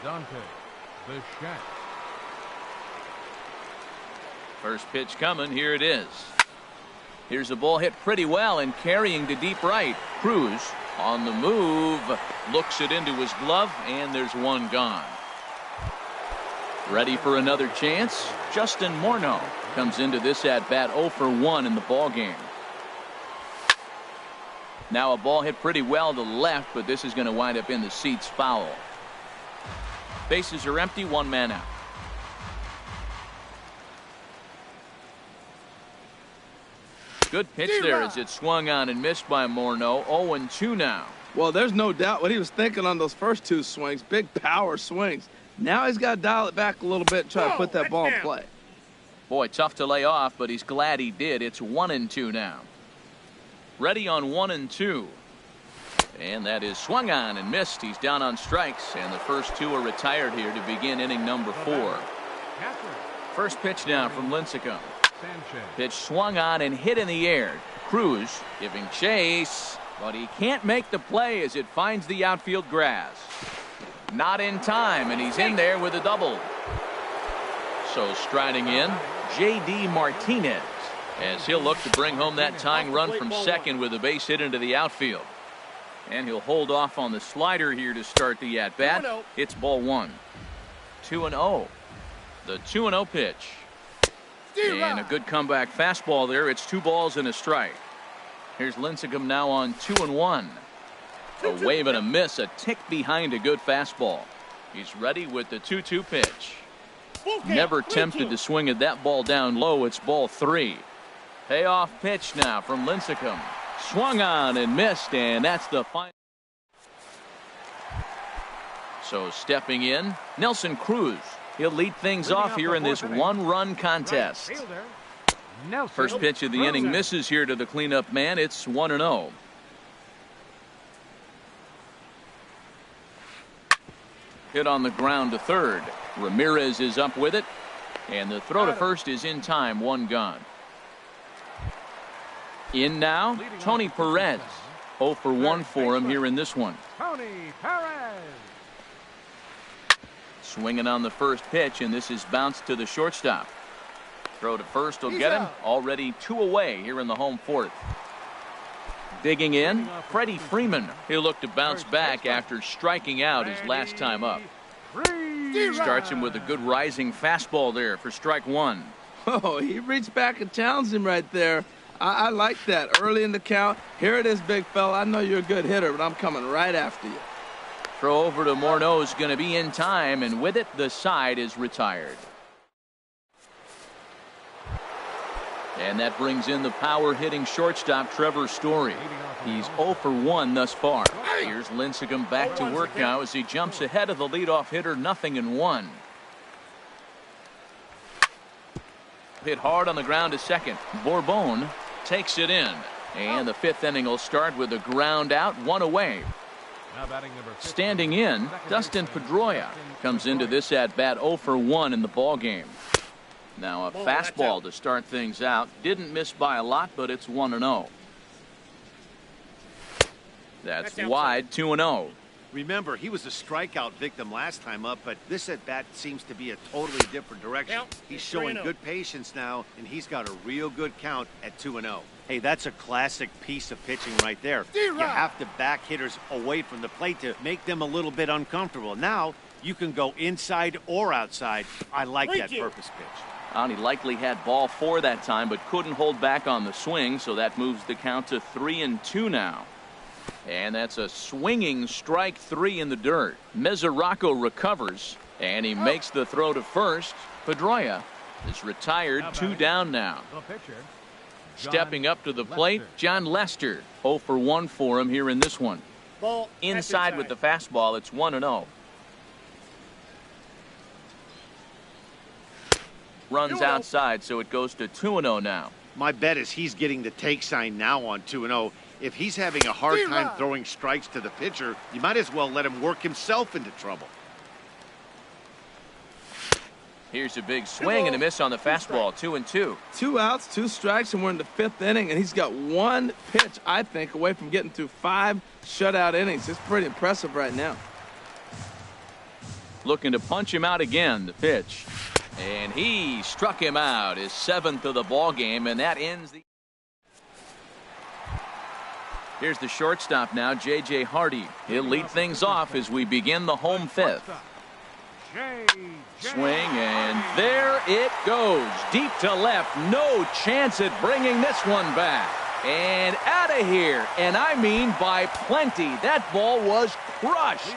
Dante Bichette. First pitch coming. Here it is. Here's a ball hit pretty well and carrying to deep right. Cruz on the move. Looks it into his glove, and there's one gone. Ready for another chance. Justin Morneau comes into this at-bat 0 for 1 in the ball game. Now a ball hit pretty well to left, but this is going to wind up in the seats foul. Bases are empty, 1 man out. Good pitch there as it swung on and missed by Morneau. 0-2 now. Well, there's no doubt what he was thinking on those first 2 swings. Big power swings. Now he's got to dial it back a little bit and try to put that ball in play. Boy, tough to lay off, but he's glad he did. It's 1-2 now. Ready on 1-2. And that is swung on and missed. He's down on strikes, and the first 2 are retired here to begin inning number 4. First pitch now from Lincecum. Pitch swung on and hit in the air. Cruz giving chase, but he can't make the play as it finds the outfield grass. Not in time, and he's in there with a double. So striding in, J.D. Martinez, as he'll look to bring home that tying run from second with a base hit into the outfield. And he'll hold off on the slider here to start the at-bat. It's ball 1. 2-0. The 2-0 pitch. And a good comeback fastball there. It's 2 balls and a strike. Here's Lincecum now on 2-1. A wave and a miss, a tick behind a good fastball. He's ready with the 2-2 pitch. Never tempted to swing at that ball down low. It's ball 3. Payoff pitch now from Lincecum. Swung on and missed, and that's the final. So stepping in, Nelson Cruz. He'll lead things off here in this one-run contest. First pitch of the inning misses here to the cleanup man. It's 1-0. Hit on the ground to third. Ramirez is up with it, and the throw to first is in time. 1 gone. In now, Tony Perez. 0 for 1 for him here in this one. Tony Perez. Swinging on the first pitch, and this is bounced to the shortstop. Throw to first will get him. Already 2 away here in the home 4th. Digging in, Freddie Freeman. He'll look to bounce back after striking out his last time up. Starts him with a good rising fastball there for strike 1. Oh, he reached back and challenged him right there. I like that. Early in the count. Here it is, big fella. I know you're a good hitter, but I'm coming right after you. Throw over to Morneau is going to be in time, and with it, the side is retired. And that brings in the power-hitting shortstop, Trevor Story. He's 0 for 1 thus far. Here's Lincecum back to work now as he jumps ahead of the leadoff hitter, 0-1. Hit hard on the ground to second. Bourbon takes it in. And the 5th inning will start with a ground out, 1 away. Standing in, Dustin Pedroia comes into this at-bat 0 for 1 in the ballgame. Now a fastball to start things out. Didn't miss by a lot, but it's 1-0. That's wide, 2-0. Remember, he was a strikeout victim last time up, but this at-bat seems to be a totally different direction. He's showing good patience now, and he's got a real good count at 2-0. Hey, that's a classic piece of pitching right there. You have to back hitters away from the plate to make them a little bit uncomfortable. Now, you can go inside or outside. I like that purpose pitch. And he likely had ball 4 that time, but couldn't hold back on the swing, so that moves the count to 3-2 now. And that's a swinging strike 3 in the dirt. Mesoraco recovers, and he makes the throw to first. Pedroia is retired, 2 down now. Stepping up to the plate, John Lester. 0 for 1 for him here in this one. Inside with the fastball, it's 1-0. Runs outside, so it goes to 2-0 now. My bet is he's getting the take sign now on 2-0. If he's having a hard time throwing strikes to the pitcher, you might as well let him work himself into trouble. Here's a big swing and a miss on the fastball. 2-2. 2 outs, 2 strikes, and we're in the 5th inning, and he's got 1 pitch, I think, away from getting through 5 shutout innings. It's pretty impressive right now. Looking to punch him out again. The pitch. And he struck him out, his 7th of the ball game, and that ends the. Here's the shortstop now, J.J. Hardy. He'll lead things off as we begin the home 5th. Swing, and there it goes. Deep to left. No chance at bringing this one back. And out of here. And I mean by plenty. That ball was crushed.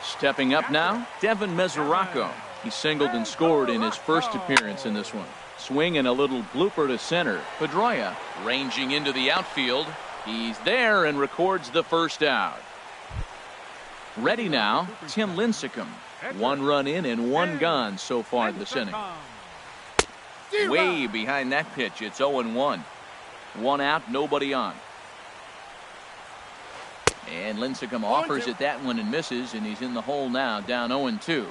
Stepping up now, Devin Mesoraco. He singled and scored in his first appearance in this one. Swing and a little blooper to center. Pedroia ranging into the outfield. He's there and records the first out. Ready now, Tim Lincecum. 1 run in and 1 gone so far this inning. Way behind that pitch. It's 0-1. 1 out, nobody on. And Lincecum offers at that one and misses, and he's in the hole now, down 0-2.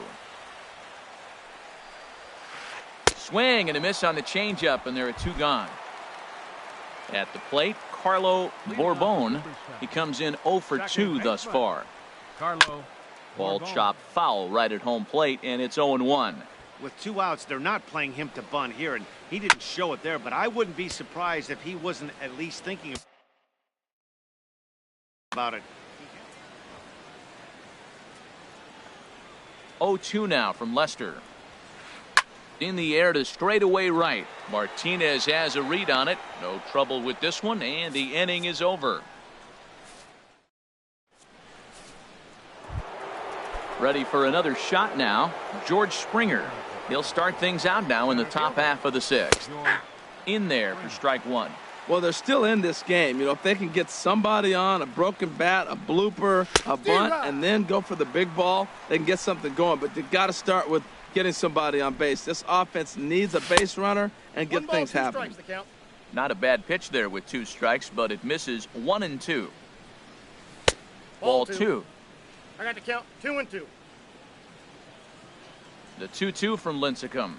Swing and a miss on the changeup, and there are 2 gone. At the plate, Carlo Bourbon. He comes in 0 for 2 thus far. Ball chopped foul right at home plate, and it's 0-1. With 2 outs, they're not playing him to bunt here, and he didn't show it there, but I wouldn't be surprised if he wasn't at least thinking about it. 0-2 now from Lester. In the air to straightaway right. Martinez has a read on it. No trouble with this one, and the inning is over. Ready for another shot now, George Springer. He'll start things out now in the top half of the sixth. In there for strike one. Well, they're still in this game. You know, if they can get somebody on, a broken bat, a blooper, a bunt, and then go for the big ball, they can get something going. But they've got to start with getting somebody on base. This offense needs a base runner and get things happening. Not a bad pitch there with 2 strikes, but it misses 1-2. Ball 2. I got the count 2-2. The 2-2 from Lincecum.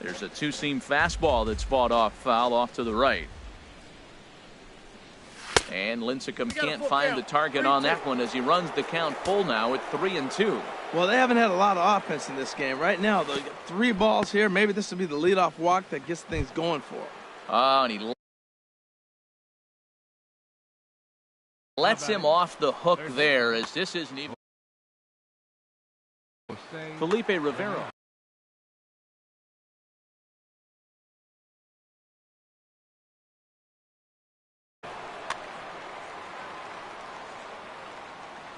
There's a two-seam fastball that's fought off foul off to the right. And Lincecum can't find the target on that one as he runs the count full now at 3-2. Well, they haven't had a lot of offense in this game. Right now, they got 3 balls here. Maybe this will be the leadoff walk that gets things going for him. Oh, and he lets him off the hook there as this isn't even Felipe Rivera.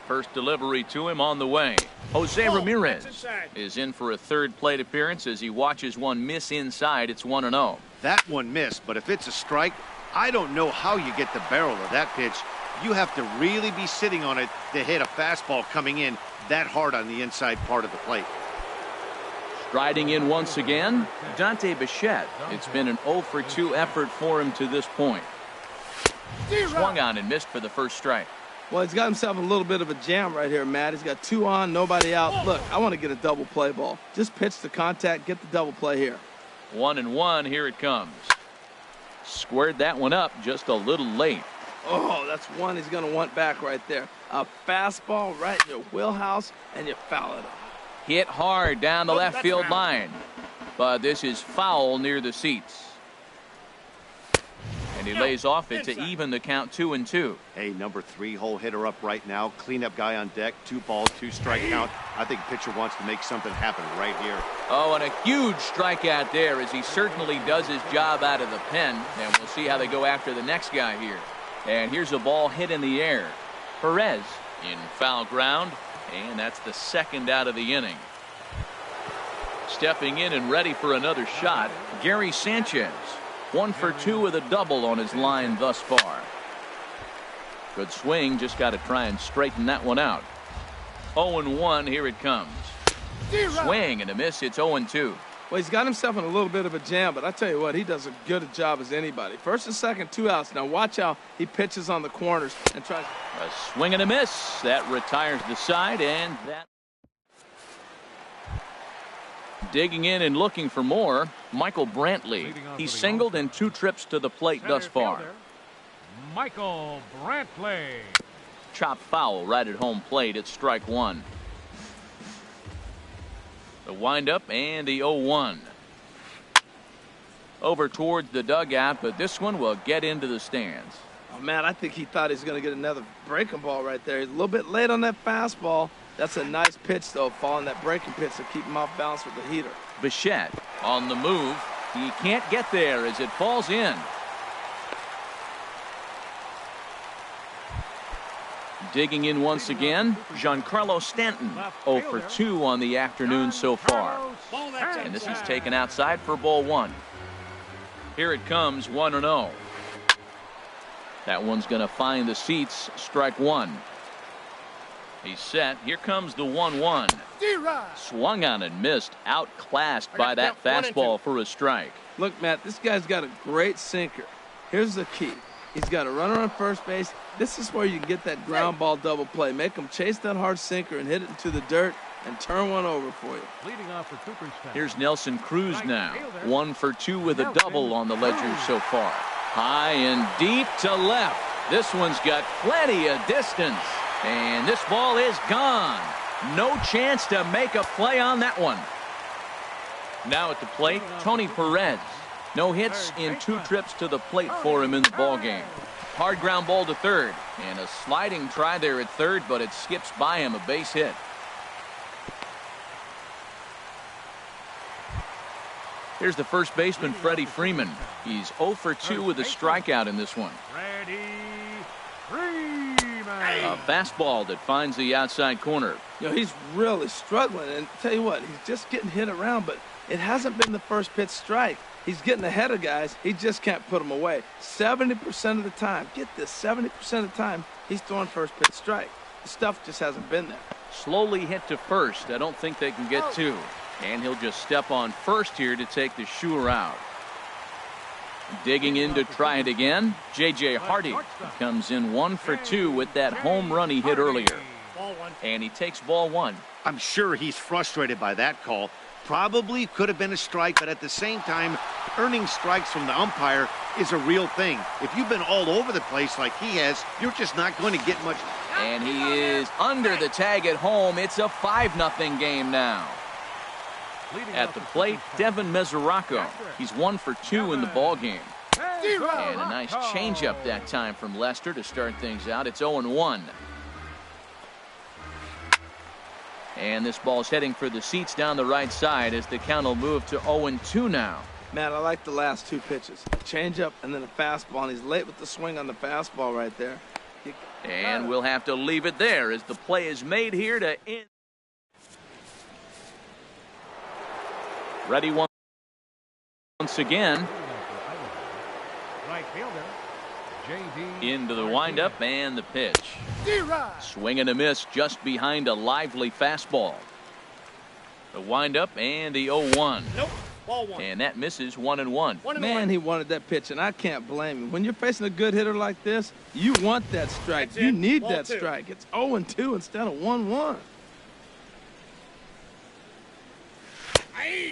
First delivery to him on the way. Jose Ramirez is in for a third plate appearance as he watches one miss inside. It's 1-0. That one missed, but if it's a strike, I don't know how you get the barrel of that pitch. You have to really be sitting on it to hit a fastball coming in that hard on the inside part of the plate. Striding in once again, Dante Bichette. It's been an 0 for 2 effort for him to this point. Swung on and missed for the first strike. Well, he's got himself a little bit of a jam right here, Matt. He's got 2 on, nobody out. Look, I want to get a double play ball. Just pitch the contact, get the double play here. 1-1, here it comes. Squared that one up just a little late. Oh, that's one he's going to want back right there. A fastball right in your wheelhouse, and you foul it off. Hit hard down the left field line. But this is foul near the seats. And he lays off it to even the count 2-2. Hey, number 3 hole hitter up right now. Cleanup guy on deck. 2 balls, 2 strike count. I think pitcher wants to make something happen right here. Oh, and a huge strikeout there as he certainly does his job out of the pen. And we'll see how they go after the next guy here. And here's a ball hit in the air. Perez in foul ground. And that's the second out of the inning. Stepping in and ready for another shot, Gary Sanchez. 1 for 2 with a double on his line thus far. Good swing, just got to try and straighten that one out. 0-1, here it comes. Swing and a miss, it's 0-2. Well, he's got himself in a little bit of a jam, but I tell you what, he does as good a job as anybody. First and second, 2 outs. Now watch how he pitches on the corners and tries. A swing and a miss. That retires the side, and that. Digging in and looking for more, Michael Brantley. He's singled in 2 trips to the plate thus far. Michael Brantley. Chop foul right at home plate at strike 1. The windup and the 0-1. Over towards the dugout, but this one will get into the stands. Oh, man, I think he thought he was going to get another breaking ball right there. He's a little bit late on that fastball. That's a nice pitch, though, following that breaking pitch to keep him off balance with the heater. Bichette on the move. He can't get there as it falls in. Digging in once again, Giancarlo Stanton, 0 for 2 on the afternoon so far. And this is taken outside for ball 1. Here it comes, 1-0. That one's going to find the seats, strike 1. He's set. Here comes the 1-1. Swung on and missed, outclassed by that fastball for a strike. Look, Matt, this guy's got a great sinker. Here's the key. He's got a runner on first base. This is where you can get that ground ball double play. Make him chase that hard sinker and hit it into the dirt and turn one over for you. Leading off for Cooperstown. Here's Nelson Cruz now. 1 for 2 with a double on the ledger so far. High and deep to left. This one's got plenty of distance. And this ball is gone. No chance to make a play on that one. Now at the plate, Tony Perez. No hits in 2 trips to the plate for him in the ballgame. Hard ground ball to third. And a sliding try there at third, but it skips by him, a base hit. Here's the first baseman, Freddie Freeman. He's 0 for 2 with a strikeout in this one. Freddie Freeman. A fastball that finds the outside corner. You know, he's really struggling, and tell you what, he's just getting hit around, but it hasn't been the first pitch strike. He's getting ahead of guys. He just can't put them away. 70% of the time, get this, 70% of the time, he's throwing first pitch strike. The stuff just hasn't been there. Slowly hit to first. I don't think they can get two. And he'll just step on first here to take the Shure out. Digging in to try it again, J.J. Hardy comes in 1 for 2 with that home run he hit earlier. And he takes ball 1. I'm sure he's frustrated by that call. Probably could have been a strike, but at the same time, earning strikes from the umpire is a real thing. If you've been all over the place like he has, you're just not going to get much. And he is under the tag at home. It's a 5-0 game now. At the plate, Devin Mesoraco. He's 1 for 2 in the ball game. And a nice changeup that time from Lester to start things out. It's 0-1. And this ball's heading for the seats down the right side as the count will move to 0-2 now. Man, I like the last 2 pitches. A changeup and then a fastball, and he's late with the swing on the fastball right there. And we'll have to leave it there as the play is made here to end. Ready once again. Right fielder, J.D. Into the windup and the pitch. Swing and a miss just behind a lively fastball. The windup and the 0-1. Nope. Ball 1. And that misses 1-1. Man, he wanted that pitch, and I can't blame him. When you're facing a good hitter like this, you want that strike. That's you it. need Ball that 2. strike. It's 0-2 instead of 1-1.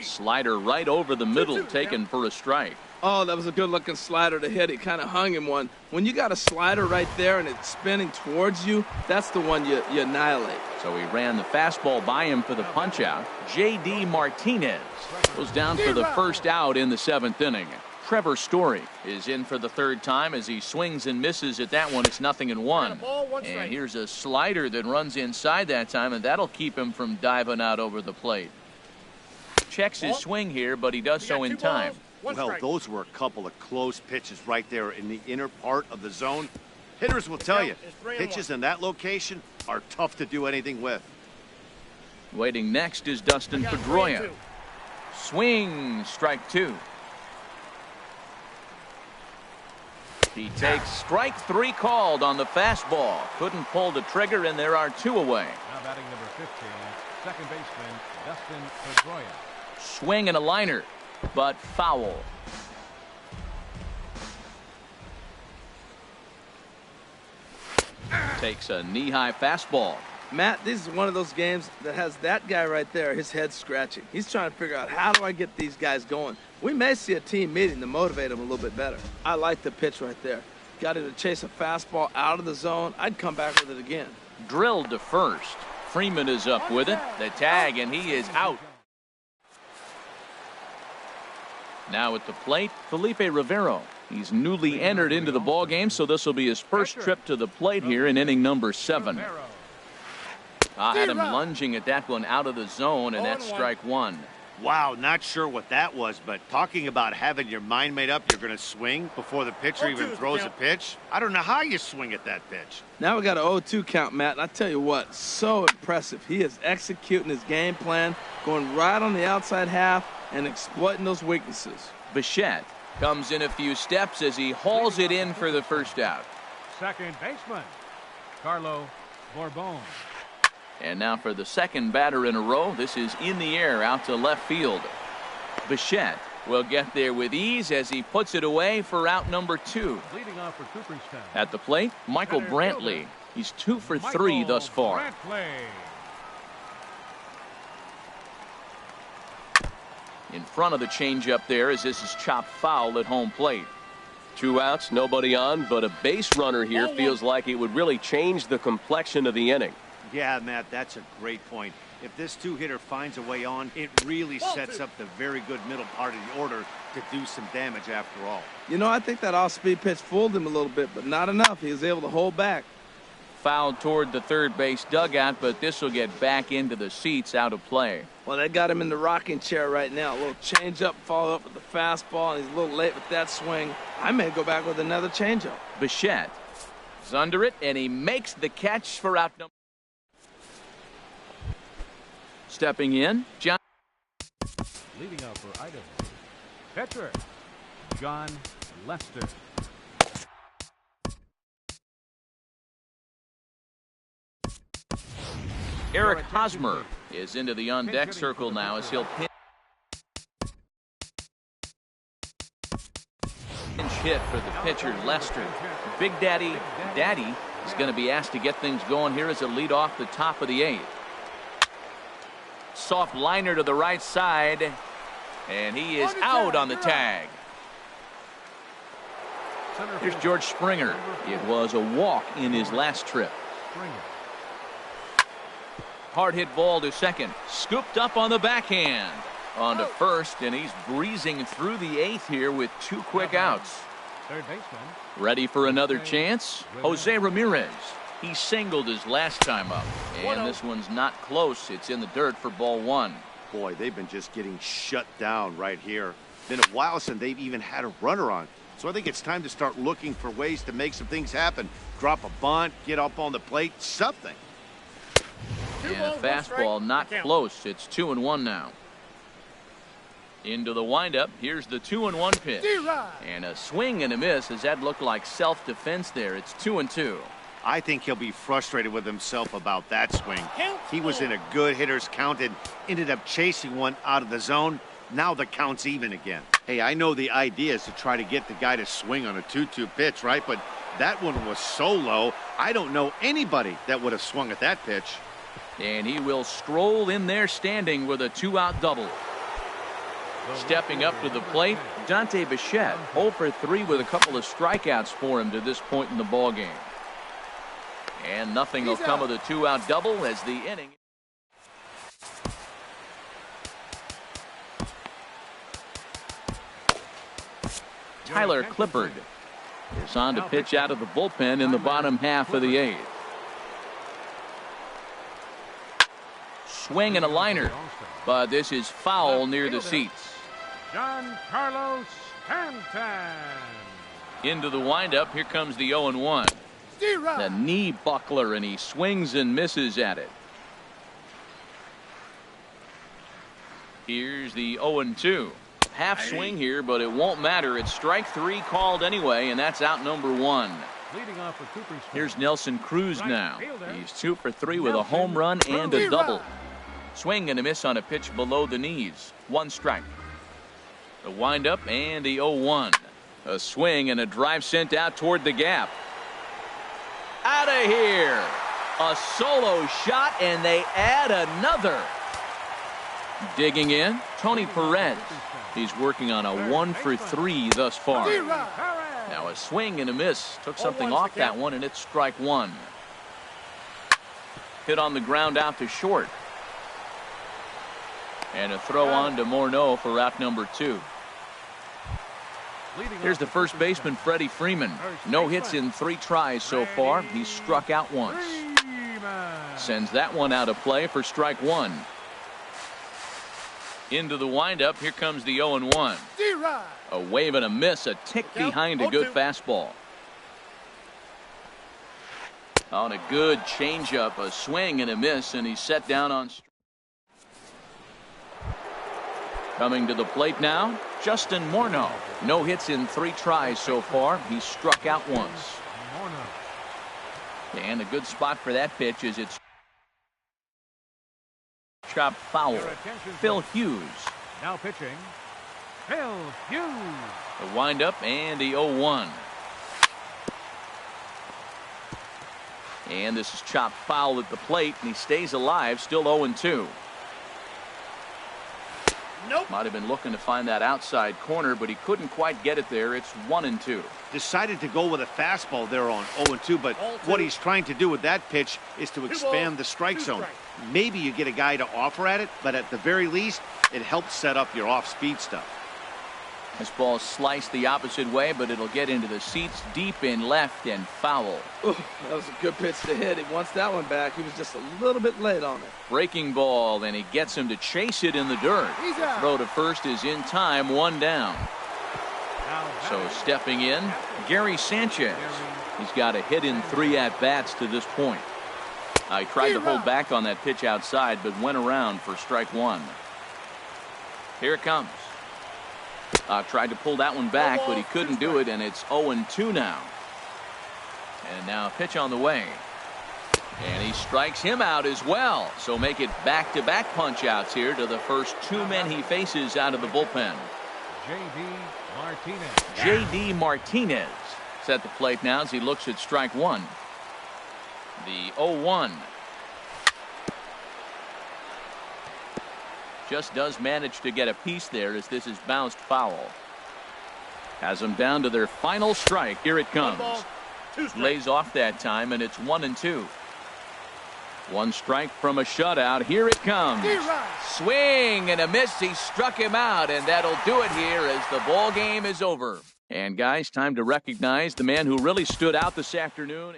Slider right over the middle, taken for a strike. Oh, that was a good-looking slider to hit. He kind of hung him one. When you got a slider right there and it's spinning towards you, that's the one you annihilate. So he ran the fastball by him for the punch-out. J.D. Martinez goes down for the first out in the 7th inning. Trevor Story is in for the 3rd time as he swings and misses at that one. It's 0-1. And here's a slider that runs inside that time, and that'll keep him from diving out over the plate. Checks his swing here, but he does so in time. Well, those were a couple of close pitches right there in the inner part of the zone. Hitters will tell you, pitches in that location are tough to do anything with. Waiting next is Dustin Pedroia. Swing, strike 2. He takes strike 3 called on the fastball. Couldn't pull the trigger, and there are 2 away. Now batting number 15, second baseman Dustin Pedroia. Swing and a liner, but foul. Takes a knee-high fastball. Matt, this is one of those games that has that guy right there, his head scratching. He's trying to figure out, how do I get these guys going? We may see a team meeting to motivate them a little bit better. I like the pitch right there. Got him to chase a fastball out of the zone. I'd come back with it again. Drilled to first. Freeman is up with it. The tag, and he is out. Now at the plate, Felipe Rivero. He's newly entered into the ballgame, so this will be his first trip to the plate here in inning number 7. I had him lunging at that one out of the zone, and that's strike 1. Wow, not sure what that was, but talking about having your mind made up you're going to swing before the pitcher even throws a pitch. I don't know how you swing at that pitch. Now we got an 0-2 count, Matt, and I tell you what, so impressive. He is executing his game plan, going right on the outside half and exploiting those weaknesses. Bichette comes in a few steps as he hauls it in for the first out. Second baseman Carlo Bourbon. And now for the second batter in a row. This is in the air out to left field. Bichette will get there with ease as he puts it away for out number 2. Leading off for Cooperstown. At the plate, Michael Brantley. He's 2 for 3 thus far. Brantley. In front of the changeup there as this is chopped foul at home plate. 2 outs, nobody on, but a base runner here feels like it would really change the complexion of the inning. Yeah, Matt, that's a great point. If this 2-hitter finds a way on, it really sets up the very good middle part of the order to do some damage after all. You know, I think that off-speed pitch fooled him a little bit, but not enough. He was able to hold back. Fouled toward the third base dugout, but this will get back into the seats out of play. Well, they got him in the rocking chair right now. A little changeup, follow up with the fastball, and he's a little late with that swing. I may go back with another changeup. Bichette He's under it, and he makes the catch for out number. Stepping in, John. Leading up for Idaho, pitcher John Lester. Eric Hosmer is into the on-deck circle now as he'll pinch hit for the pitcher, Lester. Big Daddy is going to be asked to get things going here as a lead off the top of the 8th. Soft liner to the right side, and he is out on the tag. Here's George Springer. It was a walk in his last trip. Hard hit ball to second. Scooped up on the backhand. On to first, and he's breezing through the 8th here with 2 quick outs. Third baseman. Ready for another chance? Jose Ramirez. He singled his last time up, and this one's not close. It's in the dirt for ball 1. Boy, they've been just getting shut down right here. Been a while since they've even had a runner on. So I think it's time to start looking for ways to make some things happen. Drop a bunt, get up on the plate, something. And fastball not close. It's 2-1 now. Into the windup. Here's the 2-1 pitch. And a swing and a miss as that looked like self-defense there. It's 2-2. I think he'll be frustrated with himself about that swing. He was in a good hitter's count and ended up chasing one out of the zone. Now the count's even again. Hey, I know the idea is to try to get the guy to swing on a 2-2 pitch, right? But that one was so low, I don't know anybody that would have swung at that pitch. And he will stroll in there standing with a 2-out double. Stepping up to the plate, Dante Bichette, 0 for 3 with a couple of strikeouts for him to this point in the ballgame. And nothing will come of the 2-out double as the inning. Tyler Clippard is on to pitch out of the bullpen in the bottom half of the 8th. Swing and a liner, but this is foul near the seats. John Carlos Stanton. Into the windup. Here comes the 0-1. The knee buckler, and he swings and misses at it. Here's the 0-2. Half swing here, but it won't matter. It's strike 3 called anyway, and that's out number 1. Leading off for Cooperstown. Here's Nelson Cruz now. He's 2 for 3 with a home run and a double. Swing and a miss on a pitch below the knees. 1 strike. The windup and the 0-1. A swing and a drive sent out toward the gap. Out of here. A solo shot, and they add another. Digging in, Tony Perez. He's working on a 1 for 3 thus far. Now a swing and a miss. Took something off that one, and it's strike 1. Hit on the ground out to short. And a throw on to Morneau for out number 2. Here's the first baseman, Freddie Freeman. No hits in 3 tries so far. He's struck out once. Sends that one out of play for strike 1. Into the windup. Here comes the 0-1. A wave and a miss. A tick behind a good fastball. On a good changeup. A swing and a miss, and he's set down on strike. Coming to the plate now, Justin Morneau. No hits in 3 tries so far. He's struck out once. And a good spot for that pitch is it's chopped foul. Phil Hughes. Now pitching, Phil Hughes. The windup and the 0-1. And this is chopped foul at the plate, and he stays alive, still 0-2. Nope. Might have been looking to find that outside corner, but he couldn't quite get it there. It's 1-2. Decided to go with a fastball there on 0-2, but what he's trying to do with that pitch is to expand the strike zone. Maybe you get a guy to offer at it, but at the very least, it helps set up your off-speed stuff. This ball sliced the opposite way, but it'll get into the seats deep in left and foul. Ooh, that was a good pitch to hit. He wants that one back. He was just a little bit late on it. Breaking ball, and he gets him to chase it in the dirt. The throw to first is in time, 1 down. So stepping in, Gary Sanchez. He's got a hit in 3 at-bats to this point. He tried to hold back on that pitch outside, but went around for strike 1. Here it comes. Tried to pull that one back, but he couldn't do it, and it's 0-2 now. And now a pitch on the way. And he strikes him out as well. So make it back-to-back punch-outs here to the first 2 men he faces out of the bullpen. J.D. Martinez is at the plate now as he looks at strike 1. The 0-1. Just does manage to get a piece there as this is bounced foul. Has them down to their final strike. Here it comes. Lays off that time, and it's 1-2. 1 strike from a shutout. Here it comes. Swing and a miss. He struck him out, and that'll do it here as the ball game is over. And guys, time to recognize the man who really stood out this afternoon.